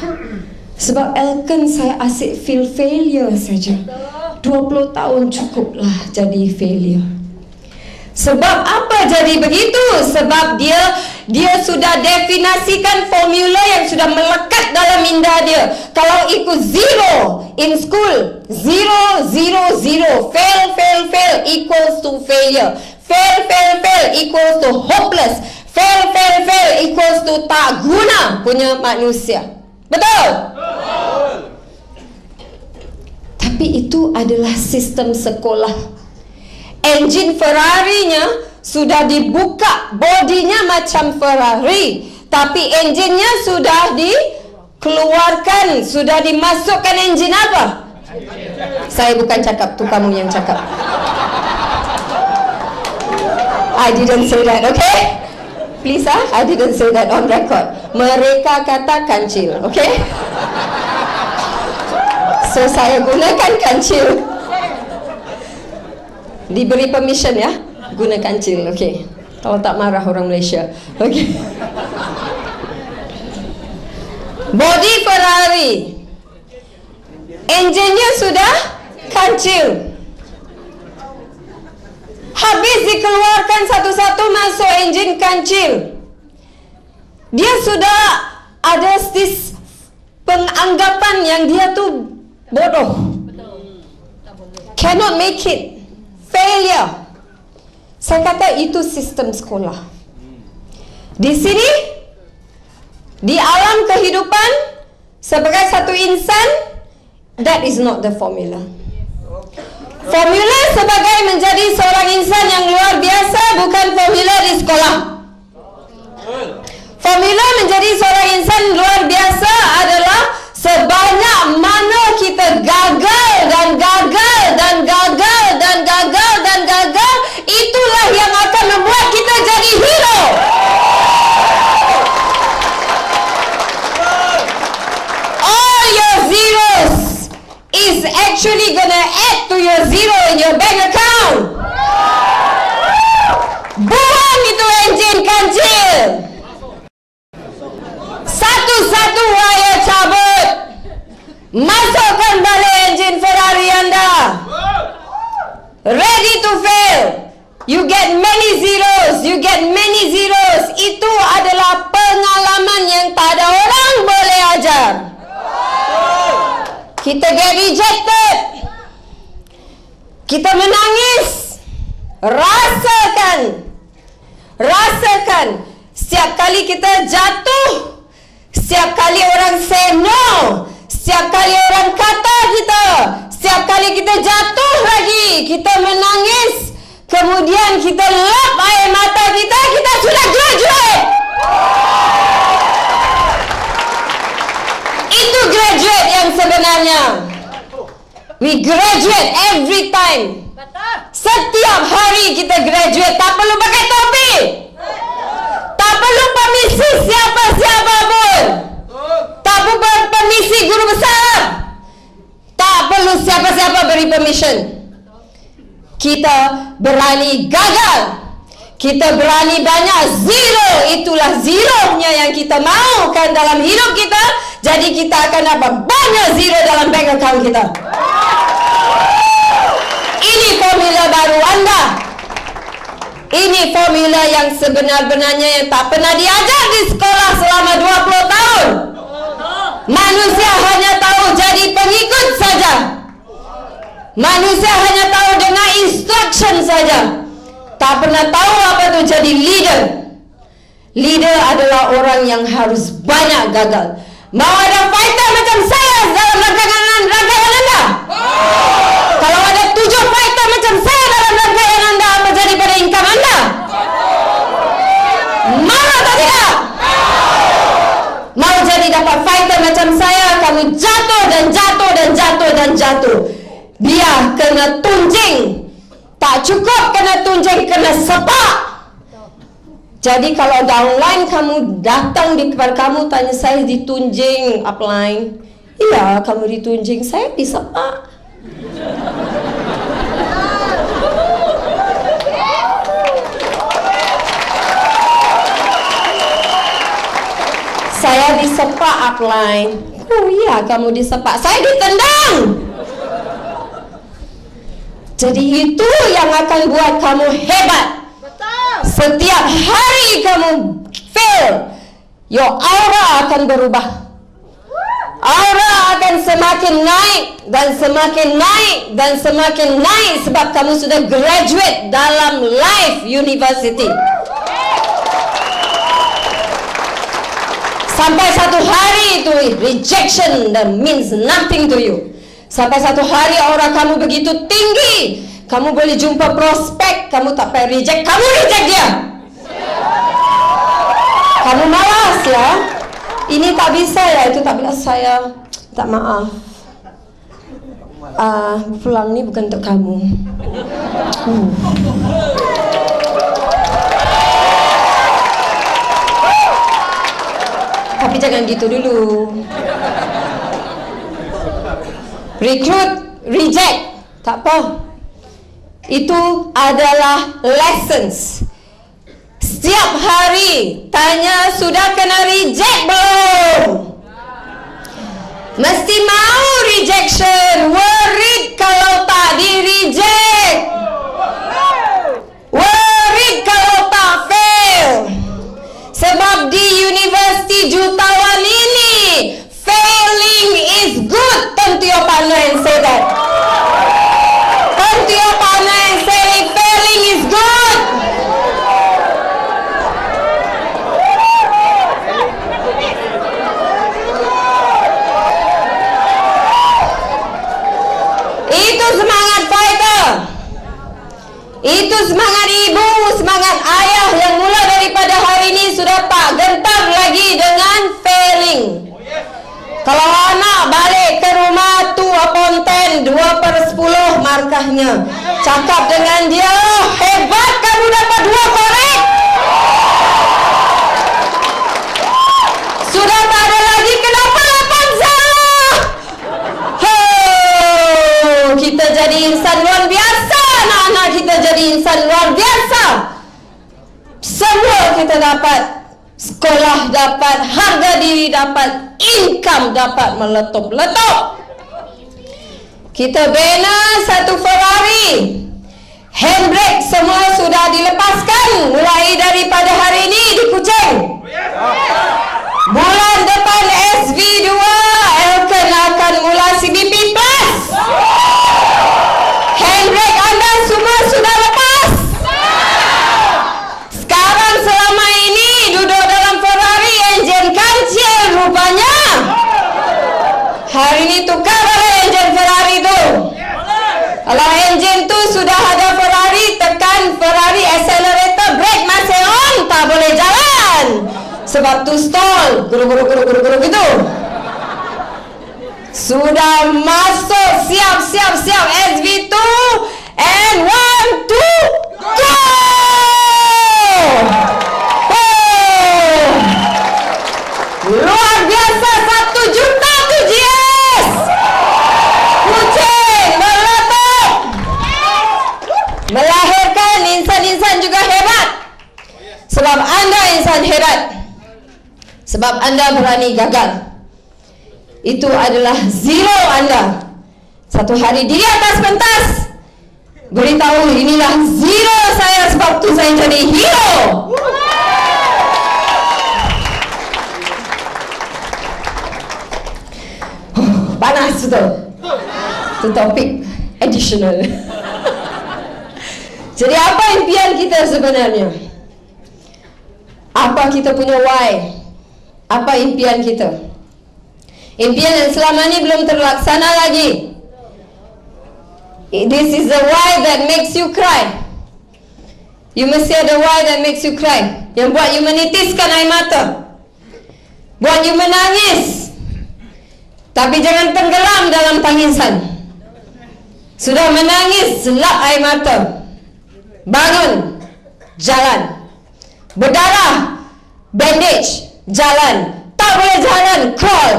Speaker 1: Sebab Elken saya asyik feel failure saja. 20 tahun cukuplah jadi failure. Sebab apa jadi begitu? Sebab dia sudah definisikan formula yang sudah melekat dalam minda dia. Kalau ikut zero in school, zero, zero, zero, fail, fail, fail equals to failure. Fail, fail, fail equals to hopeless. Fail, fail, fail equals to tak guna punya manusia. Betul? Betul. Tapi itu adalah sistem sekolah. Enjin Ferrari-nya sudah dibuka, bodinya macam Ferrari, tapi enjinnya sudah dikeluarkan, sudah dimasukkan enjin apa? Saya bukan cakap, tu kamu yang cakap. I didn't say that, okay? Please I didn't say that on record. Mereka kata kancil, okay? So saya gunakan kancil. Diberi permission ya, guna kancil, okay? Kalau tak marah orang Malaysia, okay? Body Ferrari, enjinnya sudah kancil. Habis dikeluarkan satu-satu masuk enjin kancil. Dia sudah ada penganggapan yang dia tu bodoh. Cannot make it. Failure. Saya kata itu sistem sekolah. Di sini, di alam kehidupan, sebagai satu insan, that is not the formula. Formula sebagai menjadi seorang insan yang luar biasa bukan formula di sekolah. Formula menjadi seorang insan luar biasa adalah sebanyak mana kita gagal dan gagal dan gagal dan gagal dan gagal, itulah yang akan membuat kita jadi hero. All your zeros is actually gonna add to your zero in your bank account. Buang itu enjin kancil. Satu-satu wire cabut. Masukkan balik enjin Ferrari anda. Ready to fail. You get many zeros. You get many zeros. Itu adalah pengalaman yang tak ada orang boleh ajar. Kita get rejected. Kita menangis. Rasakan. Setiap kali kita jatuh, setiap kali orang say no, setiap kali orang kata kita, setiap kali kita jatuh lagi, kita menangis, kemudian kita lap air mata kita, kita sudah graduate. Itu graduate yang sebenarnya. We graduate every time. Setiap hari kita graduate. Tak perlu pakai topi, tak perlu permisi siapa-siapa pun, tak perlu permisi guru besar, tak perlu siapa-siapa beri permission. Kita berani gagal. Kita berani banyak zero. Itulah zeronya yang kita mahukan dalam hidup kita. Jadi kita akan dapat banyak zero dalam bank account kita. Ini formula baru anda. Ini formula yang sebenar-benarnya yang tak pernah diajar di sekolah selama 20 tahun. Manusia hanya tahu jadi pengikut saja. Manusia hanya tahu dengar instruction saja. Tak pernah tahu apa itu jadi leader. Leader adalah orang yang harus banyak gagal. Mau ada fighter macam saya dalam rangkaian anda? Kalau ada 7 fighter macam saya dalam rangkaian anda, apa jadi pada income anda? Mau atau tidak? Mau jadi dapat fighter macam saya, kamu jatuh dan jatuh dan jatuh dan jatuh. Biar kena tunjing. Tak cukup kena tunjing, kena sepak. Jadi kalau downline kamu datang di kepada kamu tanya saya ditunjing upline. Iya, kamu ditunjing, saya disepak. Saya disepak upline. Oh iya, kamu disepak. Saya ditendang. Jadi itu yang akan buat kamu hebat. Setiap hari kamu fail, your aura akan berubah. Aura akan semakin naik dan semakin naik dan semakin naik sebab kamu sudah graduate dalam life university. Sampai satu hari itu rejection that means nothing to you. Sampai satu hari aura kamu begitu tinggi, kamu boleh jumpa prospek, kamu tak payah reject, kamu reject dia. Kamu malas ya. Ini tak bisa ya, itu tak bisa, saya tak maaf. Pulang ni bukan untuk kamu. Tapi jangan gitu dulu. Recruit, reject, tak apa. Itu adalah lessons. Setiap hari tanya sudah kena reject belum? Mesti mau rejection. Worried kalau tak di reject. Worried kalau tak fail. Sebab di universiti jutawan ini failing is good. Turn to your partner and say that. Turn to your partner and say failing is good. Itu semangat fighter. Itu semangat ibu, semangat ayah yang mula daripada hari ini sudah tak gentar lagi dengan failing. Kalau anak balik ke rumah 2/10, 2/10 markahnya. Cakap dengan dia, oh, hebat kamu dapat 2 korek. Sudah tak ada lagi kenapa 8 salah. Kita jadi insan luar biasa. Anak-anak kita jadi insan luar biasa. Semua kita dapat. Sekolah dapat, harga diri dapat, income dapat meletup-letup. Kita bina satu Ferrari. Handbrake semua sudah dilepaskan mulai daripada hari ini di Kuching. Bulan depan SV2 Elkan akan mula CBP Plus. Handbrake anda semua sudah lepas. Sekarang selama ini duduk dalam Ferrari enjin kancil rupanya. Hari ini tukar oleh enjin Ferrari tu. Kalau enjin tu sudah ada Ferrari, tekan Ferrari accelerator, brake masih on, tak boleh jalan. Sebab tu stall, guru-guru gitu. Sudah masuk, siap SV2 and 1, 2, go! Luar biasa, 1 juta tu GS. Kuching meletup. Melahirkan insan-insan juga hebat. Sebab anda insan hebat. Sebab anda berani gagal. Itu adalah zero anda. Satu hari di atas pentas beritahu inilah zero saya, sebab tu saya jadi hero. Panas tu. Itu topik additional. Jadi apa impian kita sebenarnya? Apa kita punya why? Apa impian kita? Impian yang selama ni belum terlaksana lagi. This is the why that makes you cry. You mesti ada why that makes you cry, yang buat you menitiskan air mata, buat you menangis. Tapi jangan tenggelam dalam tangisan. Sudah menangis, lap air mata, bangun, jalan. Berdarah, bandage, jalan. Tak boleh jalan, crawl.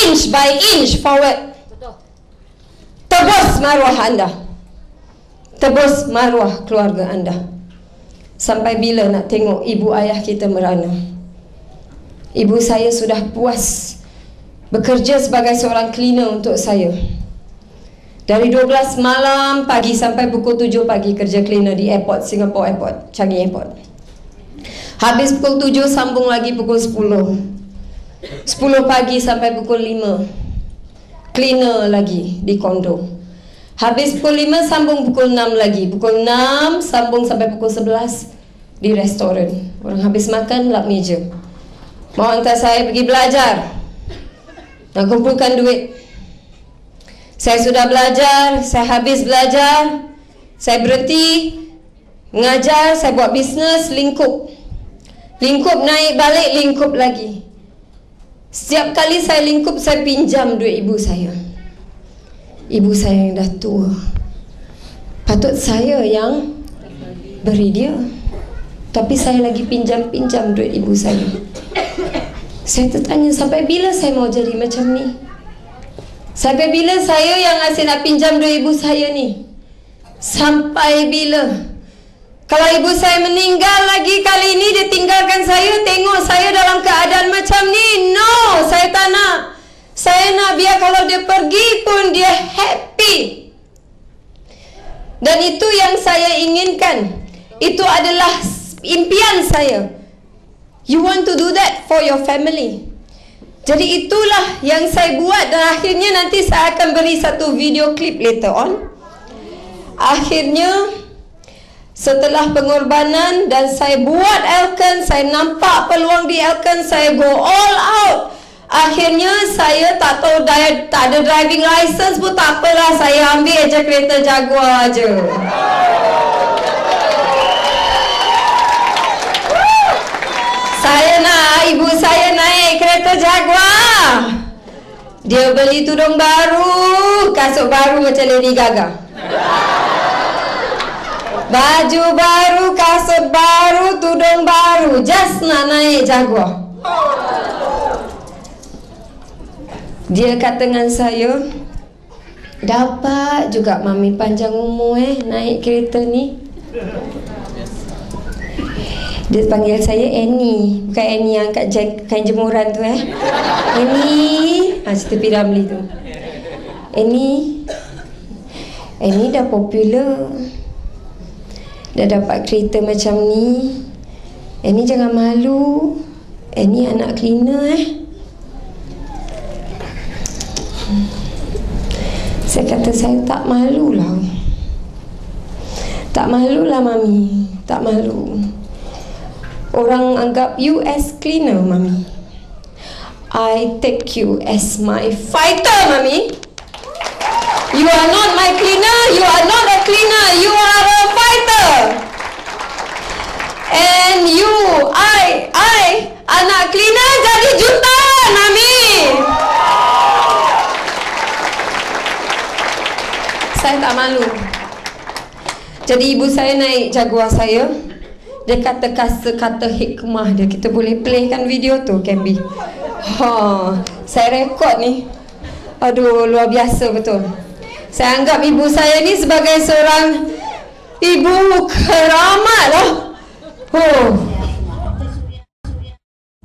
Speaker 1: Inch by inch forward. Tebus maruah anda, tebus maruah keluarga anda. Sampai bila nak tengok ibu ayah kita merana? Ibu saya sudah puas bekerja sebagai seorang cleaner untuk saya. Dari 12 malam pagi sampai pukul 7 pagi kerja cleaner di airport, Singapore Airport, Changi Airport. Habis pukul 7 sambung lagi pukul 10. 10 pagi sampai pukul 5 cleaner lagi di kondo. Habis pukul 5 sambung pukul 6 lagi. Pukul 6 sambung sampai pukul 11 di restoran. Orang habis makan lap meja. Mau hantar saya pergi belajar, nak kumpulkan duit. Saya sudah belajar, saya habis belajar, saya berhenti mengajar, saya buat bisnes, lingkup. Lingkup naik balik, lingkup lagi. Setiap kali saya lingkup, saya pinjam duit ibu saya. Ibu saya yang dah tua, patut saya yang beri dia, tapi saya lagi pinjam-pinjam duit ibu saya. Saya tertanya, sampai bila saya mau jadi macam ni? Sampai bila saya yang asyik nak pinjam duit ibu saya ni? Sampai bila? Kalau ibu saya meninggal lagi kali ini, dia tinggalkan saya, tengok saya dalam keadaan macam ni. No, saya tak nak. Saya nak biar kalau dia pergi pun dia happy. Dan itu yang saya inginkan. Itu adalah impian saya. You want to do that for your family. Jadi itulah yang saya buat, dan akhirnya nanti saya akan beri satu video clip later on. Akhirnya setelah pengorbanan dan saya buat Elkan, saya nampak peluang di Elkan, saya go all out. Akhirnya saya tak tahu, tak ada driving license pun tak apalah, saya ambil aja kereta Jaguar aja. Saya nak ibu saya naik kereta Jaguar. Dia beli tudung baru, kasut baru macam Lady Gaga, baju baru, kasut baru, tudung baru, just nak naik Jaguar. Dia kata dengan saya, dapat juga mami panjang umur naik kereta ni. Dia panggil saya Annie, bukan Annie yang kat kain jemuran tu Annie, cerita P. Ramlee tu. Annie dah popular, dah dapat kereta macam ni. Annie jangan malu. Annie anak cleaner Saya kata, saya tak malulah. Tak malulah mami, tak malu. Orang anggap you as cleaner, mami. I take you as my fighter, mami. You are not my cleaner, you are not a cleaner, you are a fighter. And you, I, anak cleaner jadi jutawan, mami. Saya tak malu. Jadi ibu saya naik Jaguar saya. Dia kata kata hikmah dia. Kita boleh playkan video tu, Camby. Saya rekod ni. Aduh, luar biasa betul. Saya anggap ibu saya ni sebagai seorang ibu keramat lah.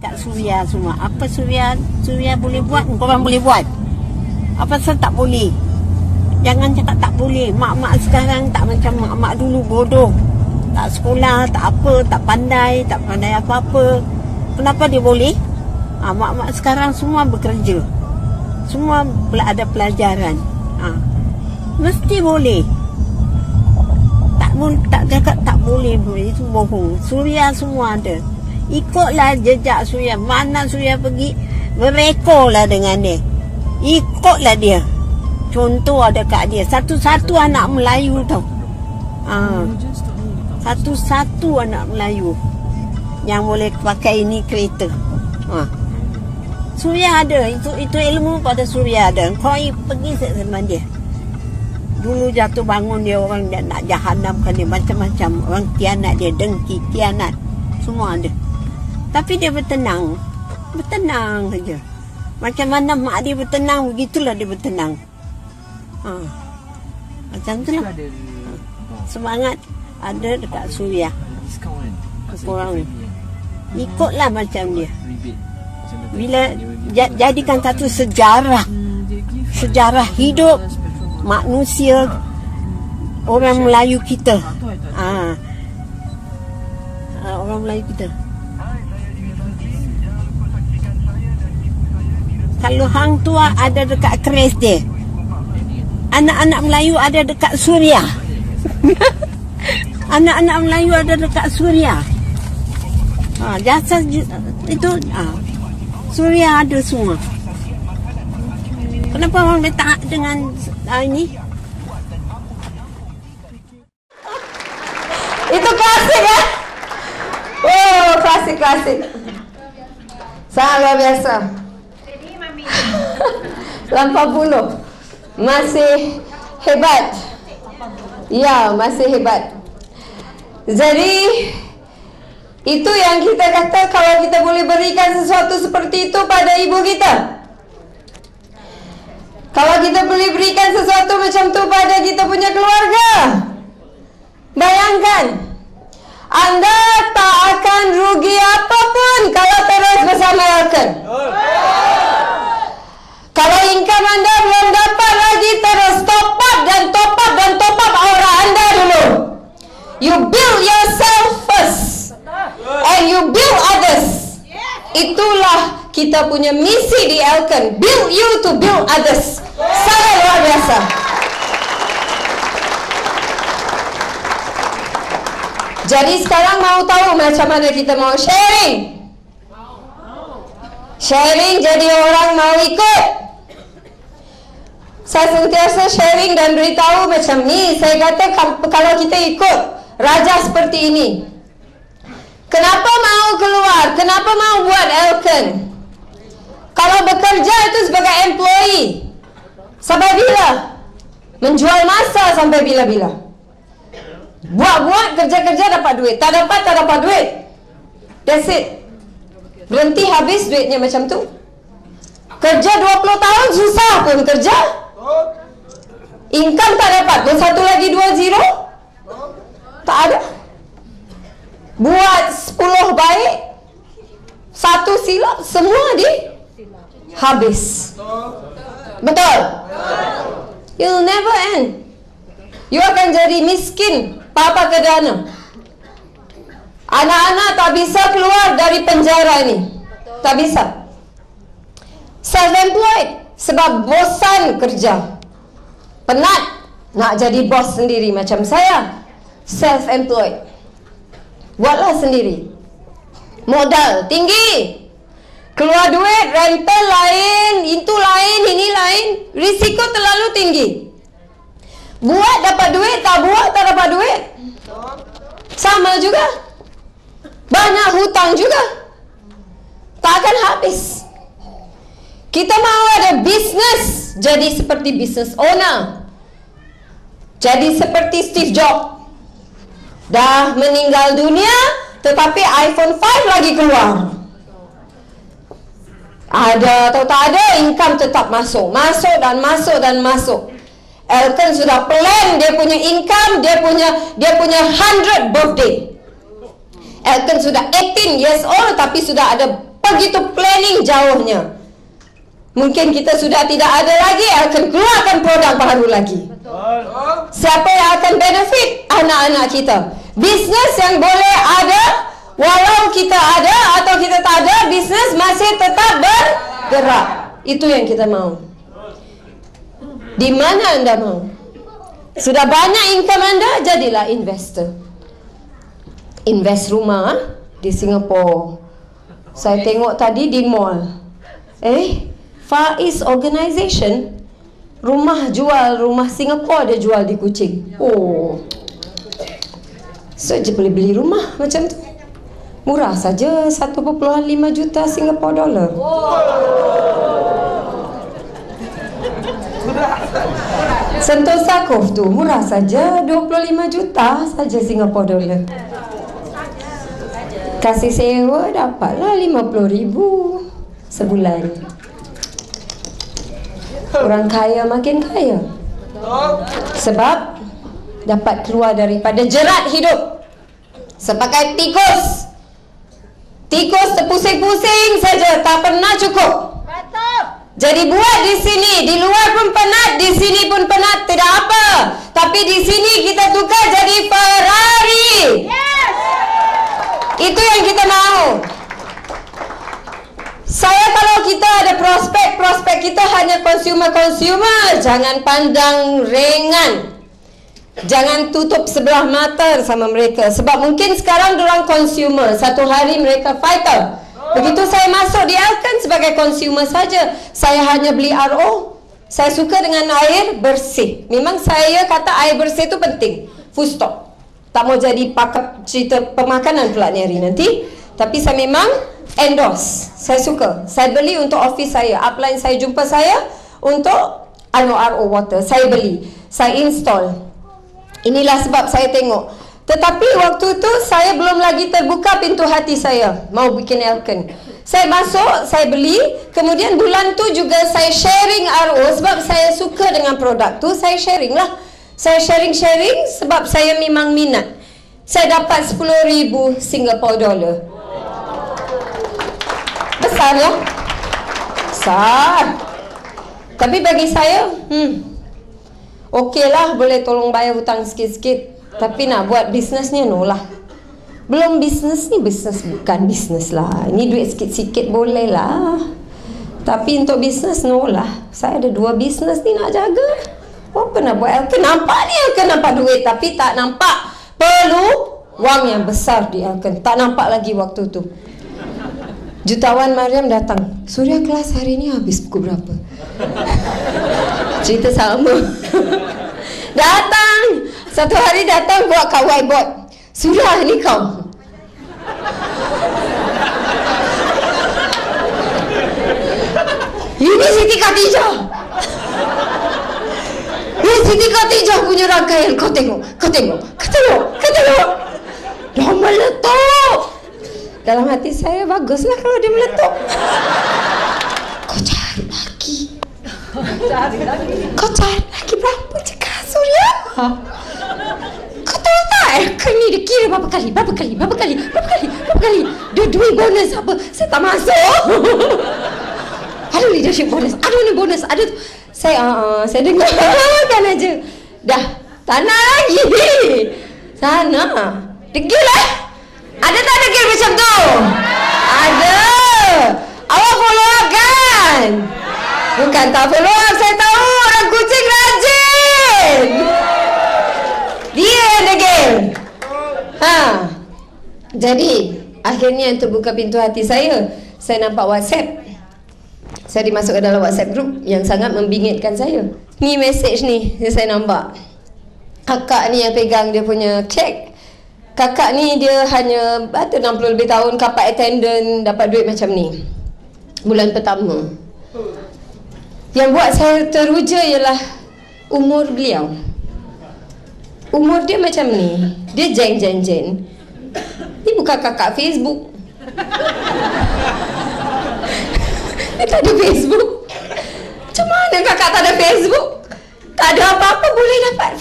Speaker 2: Kat Suria semua. Apa Suria boleh buat, korang boleh buat. Apa pasal tak boleh? Jangan cakap tak boleh. Mak-mak sekarang tak macam mak-mak dulu, bodoh. Tak sekolah, tak apa, tak pandai apa-apa. Kenapa dia boleh? Mak-mak sekarang semua bekerja. Semua ada pelajaran. Mesti boleh. Tak cakap tak boleh, itu bohong. Suria semua ada. Ikutlah jejak Suria. Mana Suria pergi, berekorlah dengan dia. Ikutlah dia. Contoh ada kat dia. Satu-satu anak Melayu tau. Satu-satu anak Melayu yang boleh pakai ini kereta. Suria ada. Itu ilmu pada Suria ada. Kau pergi sama dia. Dulu jatuh bangun dia, orang dia nak jahanamkan dia macam-macam. Orang tianat dia, dengki, tianat. Semua ada. Tapi dia bertenang. Bertenang saja. Macam mana mak dia bertenang, begitulah dia bertenang. Macam tu lah. Semangat ada dekat Suria. Korang ikutlah macam dia. Bila jadikan satu sejarah. Sejarah hidup manusia orang Melayu kita. Orang Melayu kita. Kalau hang tua ada dekat keris dia, anak-anak Melayu ada dekat Suria. Anak-anak Melayu ada dekat Suria. Jasa itu Suria ada semua. Kenapa orang letak dengan ini?
Speaker 1: Itu klasik ya? Oh, klasik. Sangat luar biasa. 80. Masih hebat. Ya, masih hebat. Jadi itu yang kita kata, kalau kita boleh berikan sesuatu seperti itu pada ibu kita, kalau kita boleh berikan sesuatu macam tu pada kita punya keluarga, bayangkan, anda tak akan rugi apapun kalau terus bersama Elkan. Kalau income anda belum dapat lagi, terus top up dan top up dan top up aura anda dulu. You build yourself first and you build others. Itulah kita punya misi di Elkan. Build you to build others. Sangat luar biasa. Jadi sekarang mau tahu macam mana kita mau sharing. Sharing jadi orang mau ikut. Saya sentiasa sharing dan beritahu macam ni. Saya kata kalau kita ikut raja seperti ini, kenapa mau keluar? Kenapa mau buat Elkan? Kalau bekerja itu sebagai employee, sampai bila? Menjual masa sampai bila-bila. Buat-buat, kerja-kerja dapat duit. Tak dapat duit. That's it. Berhenti habis duitnya macam tu. Kerja 20 tahun susah pun kerja. Income tak dapat pun, satu lagi 2 zero. Tak ada. Buat 10 baik, satu silap, semua habis. Betul? You'll never end. You akan jadi miskin, papa kedana. Anak-anak tak bisa keluar dari penjara ni. Tak bisa. Self-employed sebab bosan kerja, penat nak jadi bos sendiri macam saya. Self-employed, buatlah sendiri. Modal tinggi, keluar duit, rental lain, itu lain, ini lain, risiko terlalu tinggi. Buat dapat duit, tak buat tak dapat duit, sama juga. Banyak hutang juga, tak akan habis. Kita mau ada bisnes, jadi seperti business owner, jadi seperti Steve Jobs. Dah meninggal dunia, tetapi iPhone 5 lagi keluar. Ada atau tak ada, income tetap masuk. Masuk dan masuk dan masuk. Elkan sudah plan dia punya income, dia punya 100 birthday. Elkan sudah 18 years old, tapi sudah ada begitu planning jauhnya. Mungkin kita sudah tidak ada lagi, akan keluarkan produk baru lagi. Siapa yang akan benefit? Anak-anak kita. Bisnes yang boleh ada, walau kita ada atau kita tak ada, bisnes masih tetap bergerak. Itu yang kita mau. Di mana anda mau? Sudah banyak income anda, jadilah investor. invest rumah di Singapura. Saya tengok tadi di mall. Far East Organisation rumah Singapura dia jual di Kuching. So je boleh beli rumah macam tu. Murah saja 1.5 juta Singapore dollar. Sentosa Cove tu murah saja 25 juta saja Singapore dollar. Kasih sewa dapatlah 50,000 sebulan. Orang kaya makin kaya sebab dapat keluar daripada jerat hidup sebagai tikus. Tikus terpusing-pusing saja, tak pernah cukup. Jadi buat di sini, di luar pun penat, di sini pun penat, tidak apa. Tapi di sini kita tukar jadi Ferrari. Itu yang kita mau. Saya kalau kita ada prospek kita hanya consumer, jangan pandang ringan. Jangan tutup sebelah mata sama mereka. Sebab mungkin sekarang diorang consumer, satu hari mereka fighter. Begitu saya masuk di Alkan sebagai consumer saja, saya hanya beli RO. Saya suka dengan air bersih. Memang saya kata air bersih itu penting. Full stop. Tak mau jadi pakar cerita pemakanan pula ni hari nanti. Tapi saya memang endorse. Saya suka. Saya beli untuk office saya. Upline saya jumpa saya untuk RO water. Saya beli. Saya install. Inilah sebab saya tengok. Tetapi waktu tu saya belum lagi terbuka pintu hati saya mau bikin Alkan. Saya masuk, saya beli. Kemudian bulan tu juga saya sharing RO. Sebab saya suka dengan produk tu, saya sharing lah. Saya sharing sebab saya memang minat. Saya dapat 10,000 Singapore dollar. Besar lah. Besar. Tapi bagi saya okeylah, boleh tolong bayar hutang sikit-sikit. Tapi nak buat bisnes ni no lah. Belum bisnes ni, bisnes bukan bisnes lah. Ini duit sikit-sikit boleh lah. Tapi untuk bisnes no lah. Saya ada 2 bisnes ni nak jaga. Apa nak buat Alkan? Nampak ni Alkan nampak duit, tapi tak nampak perlu wang yang besar di Alkan. Tak nampak lagi waktu tu. Jutawan Mariam datang. Suria kelas hari ni habis pukul berapa? Cerita sama. Datang. Satu hari datang buat kat whiteboard. Suria ni kau. Ini Siti Khadijah. Ini Siti Khadijah punya rangkaian. Kau tengok. Dah meletup. Dalam hati saya, baguslah kalau dia meletup. Kau cari lagi. Kau cari lagi berapa cakap Suria? Kau tahu tak? Alkan ni dia kira berapa kali. Dia duit bonus apa? Saya tak masuk. Ada leadership bonus. Ada ni bonus. Ada tu. Saya dengarkan aja. Dah. Tak nak lagi. Sana. Degil lah. Ada tak degil macam tu? Ada. Awak follow up kan? Bukan tak follow up. Saya tahu orang Kuching rajin. Dia yang degil. Jadi akhirnya yang terbuka pintu hati saya nampak WhatsApp. Saya dimasukkan dalam WhatsApp group yang sangat membingitkan saya. Ni message ni saya nampak. Kakak ni yang pegang dia punya cek. Kakak ni dia hanya 60 lebih tahun, kapal attendant, dapat duit macam ni bulan pertama. Yang buat saya teruja ialah umur beliau. Umur dia macam ni. Dia jeng. Ni bukan kakak Facebook. Dia tak ada Facebook. Macam mana kakak tak ada Facebook? Tak ada apa-apa boleh dapat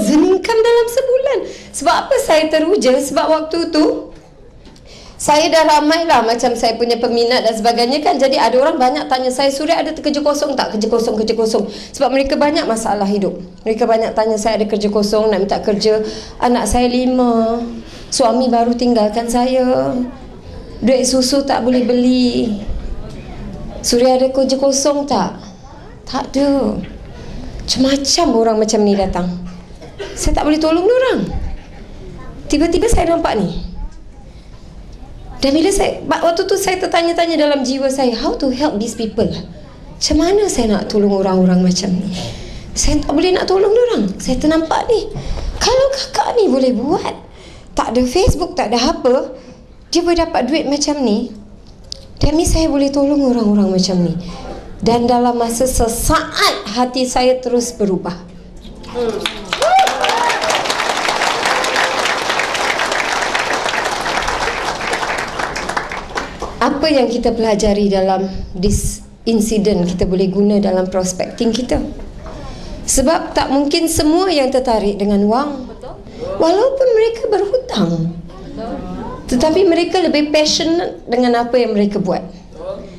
Speaker 1: 5,000 income dalam sebulan. Sebab apa saya teruja? Sebab waktu tu saya dah ramai lah macam saya punya peminat dan sebagainya kan. Jadi ada orang banyak tanya saya, Suria ada kerja kosong tak? Kerja kosong. Sebab mereka banyak masalah hidup. Mereka banyak tanya saya ada kerja kosong, nak minta kerja. Anak saya 5. Suami baru tinggalkan saya. Duit susu tak boleh beli. Suria ada kerja kosong tak? Tak ada. Macam-macam orang macam ni datang. Saya tak boleh tolong diorang. Tiba-tiba saya nampak ni. Dan bila waktu tu saya tertanya-tanya dalam jiwa saya, how to help these people? Macam mana saya nak tolong orang-orang macam ni? Saya tak boleh nak tolong diorang. Saya ternampak ni, kalau kakak ni boleh buat, tak ada Facebook, tak ada apa, dia boleh dapat duit macam ni, demi saya boleh tolong orang-orang macam ni. Dan dalam masa sesaat, hati saya terus berubah. Apa yang kita pelajari dalam this incident kita boleh guna dalam prospecting kita. Sebab tak mungkin semua yang tertarik dengan wang. Walaupun mereka berhutang, tetapi mereka lebih passionate dengan apa yang mereka buat.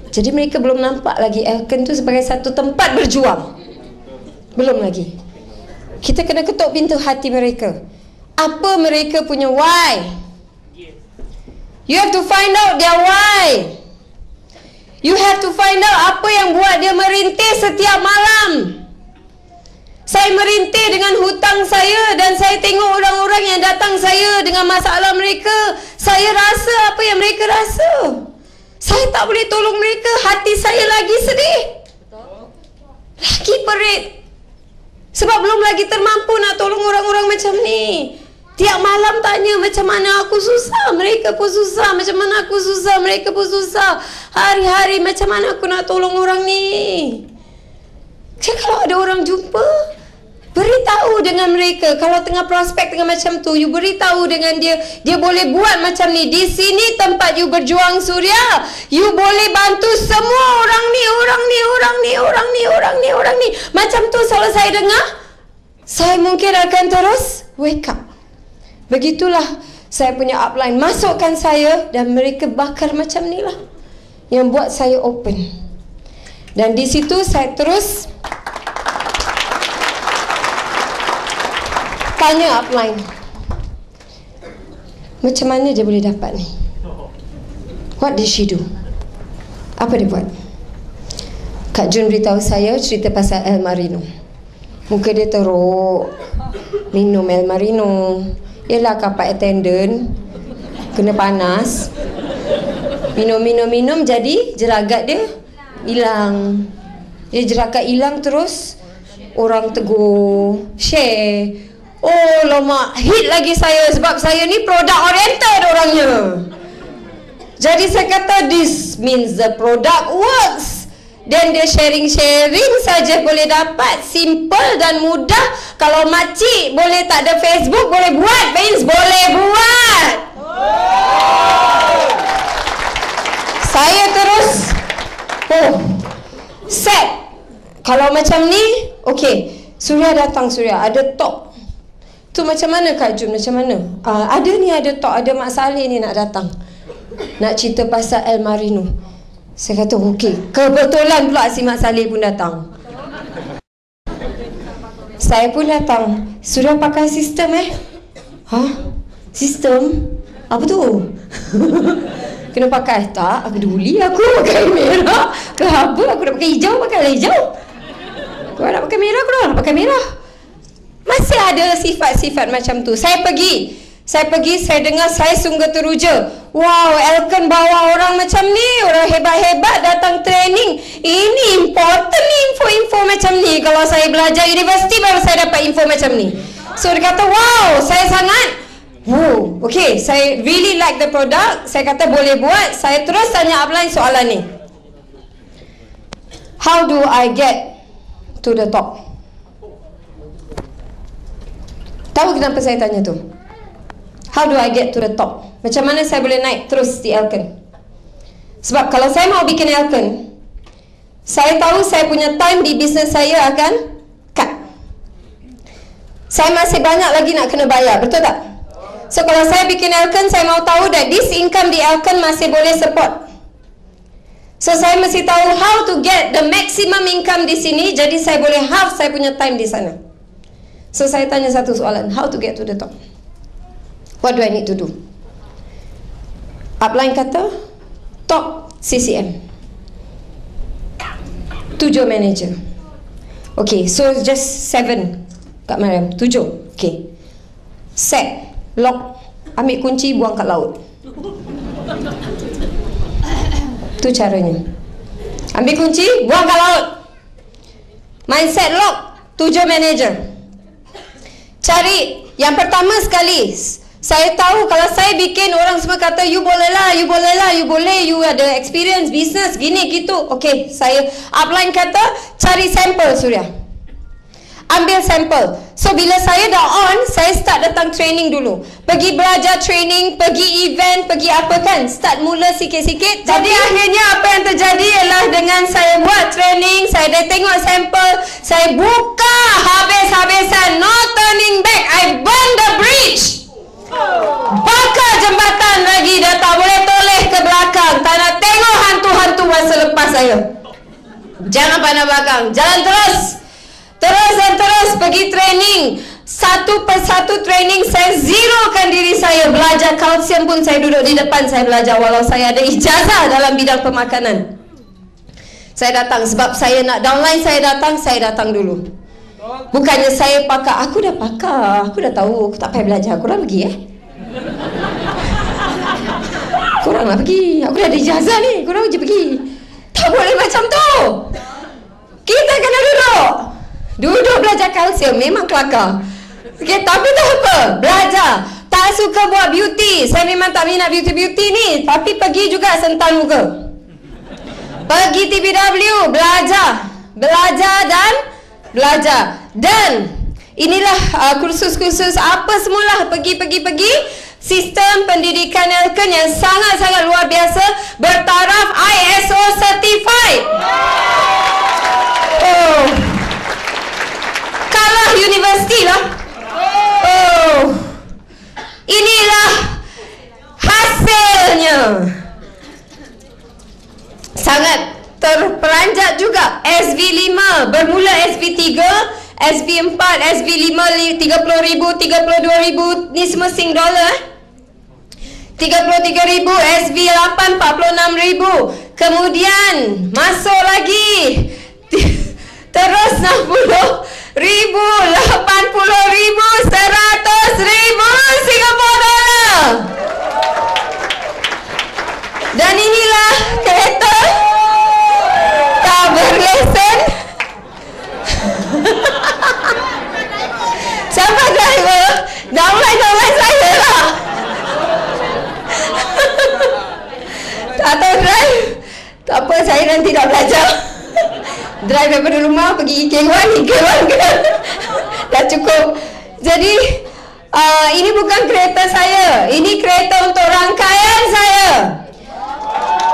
Speaker 1: Jadi mereka belum nampak lagi Elkon tu sebagai satu tempat berjuang. Belum lagi. Kita kena ketuk pintu hati mereka. Apa mereka punya why? You have to find out their why. You have to find out apa yang buat dia merintih setiap malam. Saya merintih dengan hutang saya, dan saya tengok orang-orang yang datang saya dengan masalah mereka. Saya rasa apa yang mereka rasa. Saya tak boleh tolong mereka. Hati saya lagi sedih, lagi perit. Sebab belum lagi termampu nak tolong orang-orang macam ni. Tiap malam tanya macam mana aku susah, mereka pun susah. Macam mana aku susah, mereka pun susah. Hari-hari macam mana aku nak tolong orang ni. Jadi kalau ada orang jumpa, beritahu dengan mereka. Kalau tengah prospek tengah macam tu, you beritahu dengan dia, dia boleh buat macam ni. Di sini tempat you berjuang, Suria. You boleh bantu semua orang ni, orang ni, orang ni, orang ni, orang ni, orang ni. Macam tu selalu saya dengar, saya mungkin akan terus wake up. Begitulah saya punya upline. Masukkan saya, dan mereka bakar macam ni lah yang buat saya open. Dan di situ saya terus tanya upline, macam mana dia boleh dapat ni? What did she do? Apa dia buat? Kak Jun beritahu saya cerita pasal El Marino. Muka dia teruk, minum El Marino. Yelah, kapal attendant kena panas, minum, jadi jeragat dia hilang. Dia jeragat hilang, terus orang tegur, share. Oh lama, hit lagi saya, sebab saya ni product oriented orangnya. Jadi saya kata, this means the product works. Dan dia sharing-sharing saja boleh dapat. Simple dan mudah. Kalau makcik boleh tak ada Facebook, boleh buat, Vince boleh buat. Saya terus set. Kalau macam ni, okay, Suria datang, Suria ada talk. Tu macam mana Kak Jun, macam mana? Ada ni, ada talk, ada Mak Saleh ni nak datang, nak cerita pasal El Marino. Saya kata okey. Kebetulan pula si Mak Saleh pun datang. Saya pun datang. Sudah pakai sistem Sistem? Apa tu? Kena pakai? Tak, aku peduli. Aku pakai merah ke apa? Aku nak pakai hijau, pakai hijau. Aku nak pakai merah, aku nak pakai merah. Masih ada sifat-sifat macam tu. Saya pergi, saya dengar, saya sungguh teruja. Wow, Elkon bawa orang macam ni, orang hebat-hebat datang training. Ini important ni, info-info macam ni. Kalau saya belajar universiti baru saya dapat info macam ni. So dia kata, wow, saya sangat okay, saya really like the product. Saya kata boleh buat. Saya terus tanya upline soalan ni. How do I get to the top? Tahu kenapa saya tanya tu? How do I get to the top? Macam mana saya boleh naik terus di Elkon? Sebab kalau saya mau bikin Elkon, saya tahu saya punya time di bisnes saya akan cut. Saya masih banyak lagi nak kena bayar, betul tak? So kalau saya bikin Elkon, saya mau tahu that this income di Elkon masih boleh support. So saya mesti tahu how to get the maximum income di sini, jadi saya boleh half saya punya time di sana. So saya tanya satu soalan, how to get to the top? What do I need to do? Upline kata, top CCM, 7 manager. Okay, so just 7 Kak Mariam, 7. Okay, set, lock, ambil kunci, buang kat laut. Itu caranya. Ambil kunci, buang ke laut. Mindset lock, 7 manager. Cari yang pertama sekali. Saya tahu kalau saya bikin, orang semua kata you boleh lah, you boleh lah, you boleh, you ada experience business gini gitu. Okey, saya upline kata cari sampel Suria. Ambil sampel. So bila saya dah on, saya start datang training dulu. Pergi belajar training, pergi event, pergi apa kan. Start mula sikit-sikit. Jadi akhirnya apa yang terjadi ialah dengan saya buat training, saya dah tengok sampel, saya buka habis-habisan, no turning back. I burn the bridge. Bakar jembatan lagi, dah tak boleh toleh ke belakang. Tak nak tengok hantu-hantu masa lepas saya. Jangan pandang belakang, jalan terus. Terus dan terus pergi training. Satu persatu training, saya zerokan diri saya. Belajar kalsium pun saya duduk di depan, saya belajar walau saya ada ijazah dalam bidang pemakanan. Saya datang sebab saya nak downline, saya datang dulu. Bukannya saya pakar, aku dah pakar, aku dah tahu, aku tak payah belajar. Korang pergi korang lah pergi, aku dah ada ijazah ni, korang je pergi. Tak boleh macam tu. Kita kena duduk belajar kalsium, memang kelakar. Okay, tapi tak apa, belajar. Tak suka buat beauty, saya memang tak minat beauty-beauty ni, tapi pergi juga sentan muka. Pergi TPW, belajar dan belajar. Dan inilah kursus-kursus apa semualah, pergi. Sistem pendidikan Elken yang sangat-sangat luar biasa, bertaraf ISO certified. Oh, kalah universiti lah. Oh, inilah hasilnya. Sangat terperanjat juga. SV5 bermula SV3, SV4, SV5 30,000, 32,000, ni semua sing dollar. 33,000, SV8 46,000. Kemudian masuk lagi. Terus 60,000, 80,000, 100,000 Singapore dollar. Dan inilah kereta tak berlesen. Siapa driver? Downline saya lah. Tak tahu drive? Tak apa, saya nanti dah belajar. Drive daripada rumah pergi K1 ke dah cukup. Jadi ini bukan kereta saya, ini kereta untuk rangkaian saya.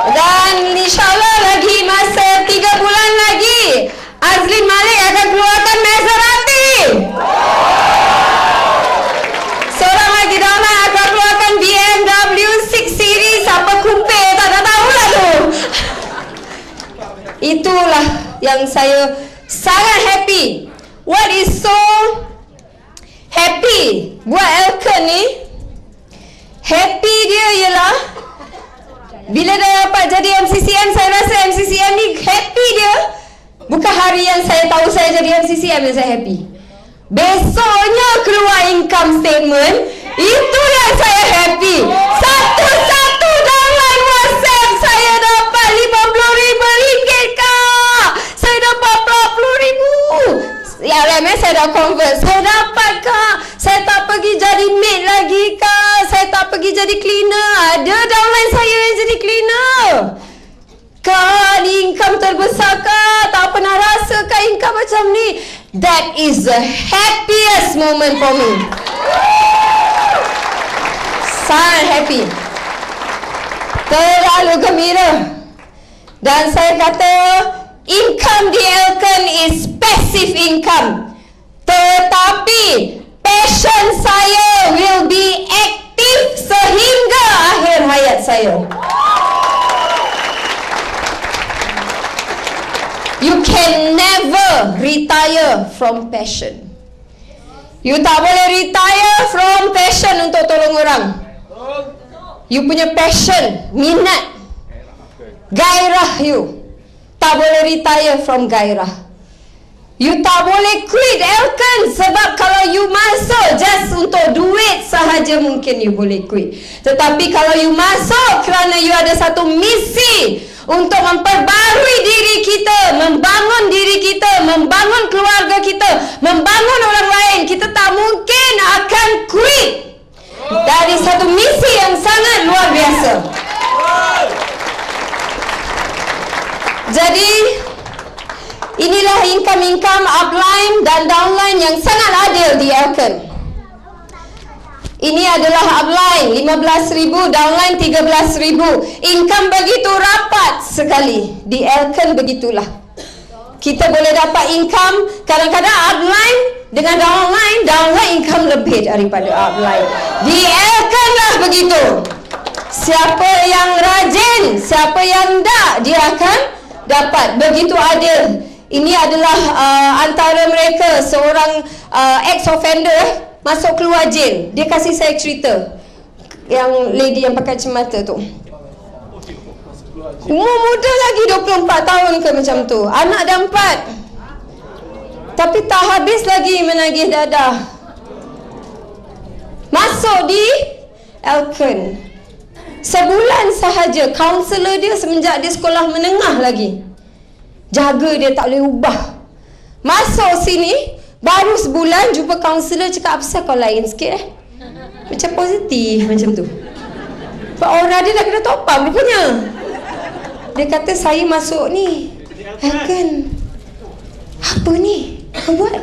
Speaker 1: Dan insyaAllah lagi masa 3 bulan lagi Azlin Malik akan keluarkan Maserati. Seorang lagi downline akan keluarkan BMW 6 Series. Apa kumpir tak tahu lah tu. Itulah yang saya sangat happy. What is so happy buat Elken ni, happy dia ialah bila dah dapat jadi MCCM. Saya rasa MCCM ni happy dia bukan hari yang saya tahu saya jadi MCCM yang saya happy. Besoknya keluar income statement, itu yang saya happy. Satu-satu downline WhatsApp, saya dapat RM50,000 kak. Saya dapat RM40,000. Ya RMS saya dah convert. Saya dapat kak. Saya tak pergi jadi maid lagi kak. Saya tak pergi jadi cleaner. Ada downline saya yang jadi cleaner. Kak, ni income terbesar kak. Tak pernah rasa kak income macam ni. That is the happiest moment for me. Sangat happy. Terlalu gembira. Dan saya kata income di Elken is passive income. Tetapi passion saya will be active sehingga akhir hayat saya. You can never retire from passion. You tak boleh retire from passion untuk tolong orang. You punya passion, minat, gairah you, tak boleh retire from gairah. You tak boleh quit Elken sebab kalau you masuk just untuk duit sahaja, sahaja mungkin you boleh quit. Tetapi kalau you masuk kerana you ada satu misi untuk memperbarui diri kita, membangun diri kita, membangun keluarga kita, membangun orang lain, kita tak mungkin akan quit dari satu misi yang sangat luar biasa. Jadi inilah income upline dan downline yang sangat adil di Elken. Ini adalah upline 15,000, downline 13,000. Income begitu rapat sekali. Di Elken begitulah. Kita boleh dapat income, kadang-kadang upline dengan downline income lebih daripada upline. Di Elken lah begitu. Siapa yang rajin, siapa yang tak, dia akan dapat. Begitu adil. Ini adalah antara mereka seorang ex-offender masuk keluar jail. Dia kasih saya cerita. Yang lady yang pakai kacamata tu. Umur muda lagi, 24 tahun ke macam tu. Anak dah 4. Tapi tak habis lagi menagih dadah. Masuk di Elken. Sebulan sahaja. Kaunselor dia semenjak dia sekolah menengah lagi. Jaga dia tak boleh ubah. Masuk sini, baru sebulan jumpa kaunselor cakap, apa kau lain sikit macam positif macam tu. Sebab orang dia dah kena top up rupanya. Dia kata saya masuk ni Elken. Apa ni kau buat?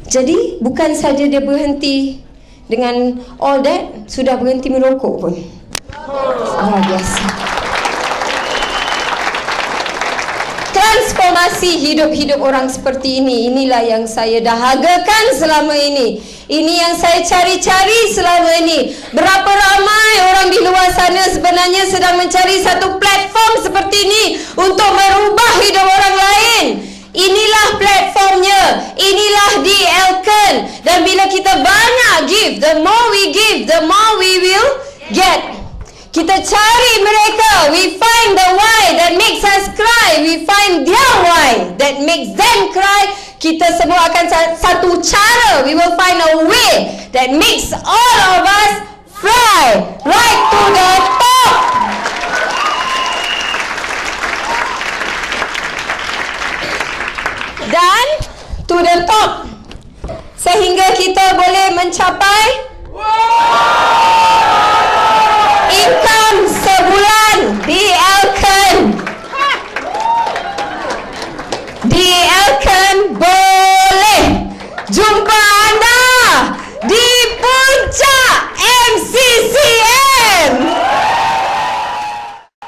Speaker 1: Jadi bukan saja dia berhenti dengan all that, sudah berhenti merokok pun. Luar biasa. Transformasi hidup-hidup orang seperti ini, inilah yang saya dahagakan selama ini. Ini yang saya cari-cari selama ini. Berapa ramai orang di luar sana sebenarnya sedang mencari satu platform seperti ini untuk merubah hidup orang lain. Inilah platformnya. Inilah di Elken. Dan bila kita banyak give, the more we give, the more we will get. Kita cari mereka. We find the why that makes us cry. We find their why that makes them cry. Kita semua akan satu cara. We will find a way that makes all of us fly right to the top. Dan to the top, sehingga kita boleh mencapai income sebulan di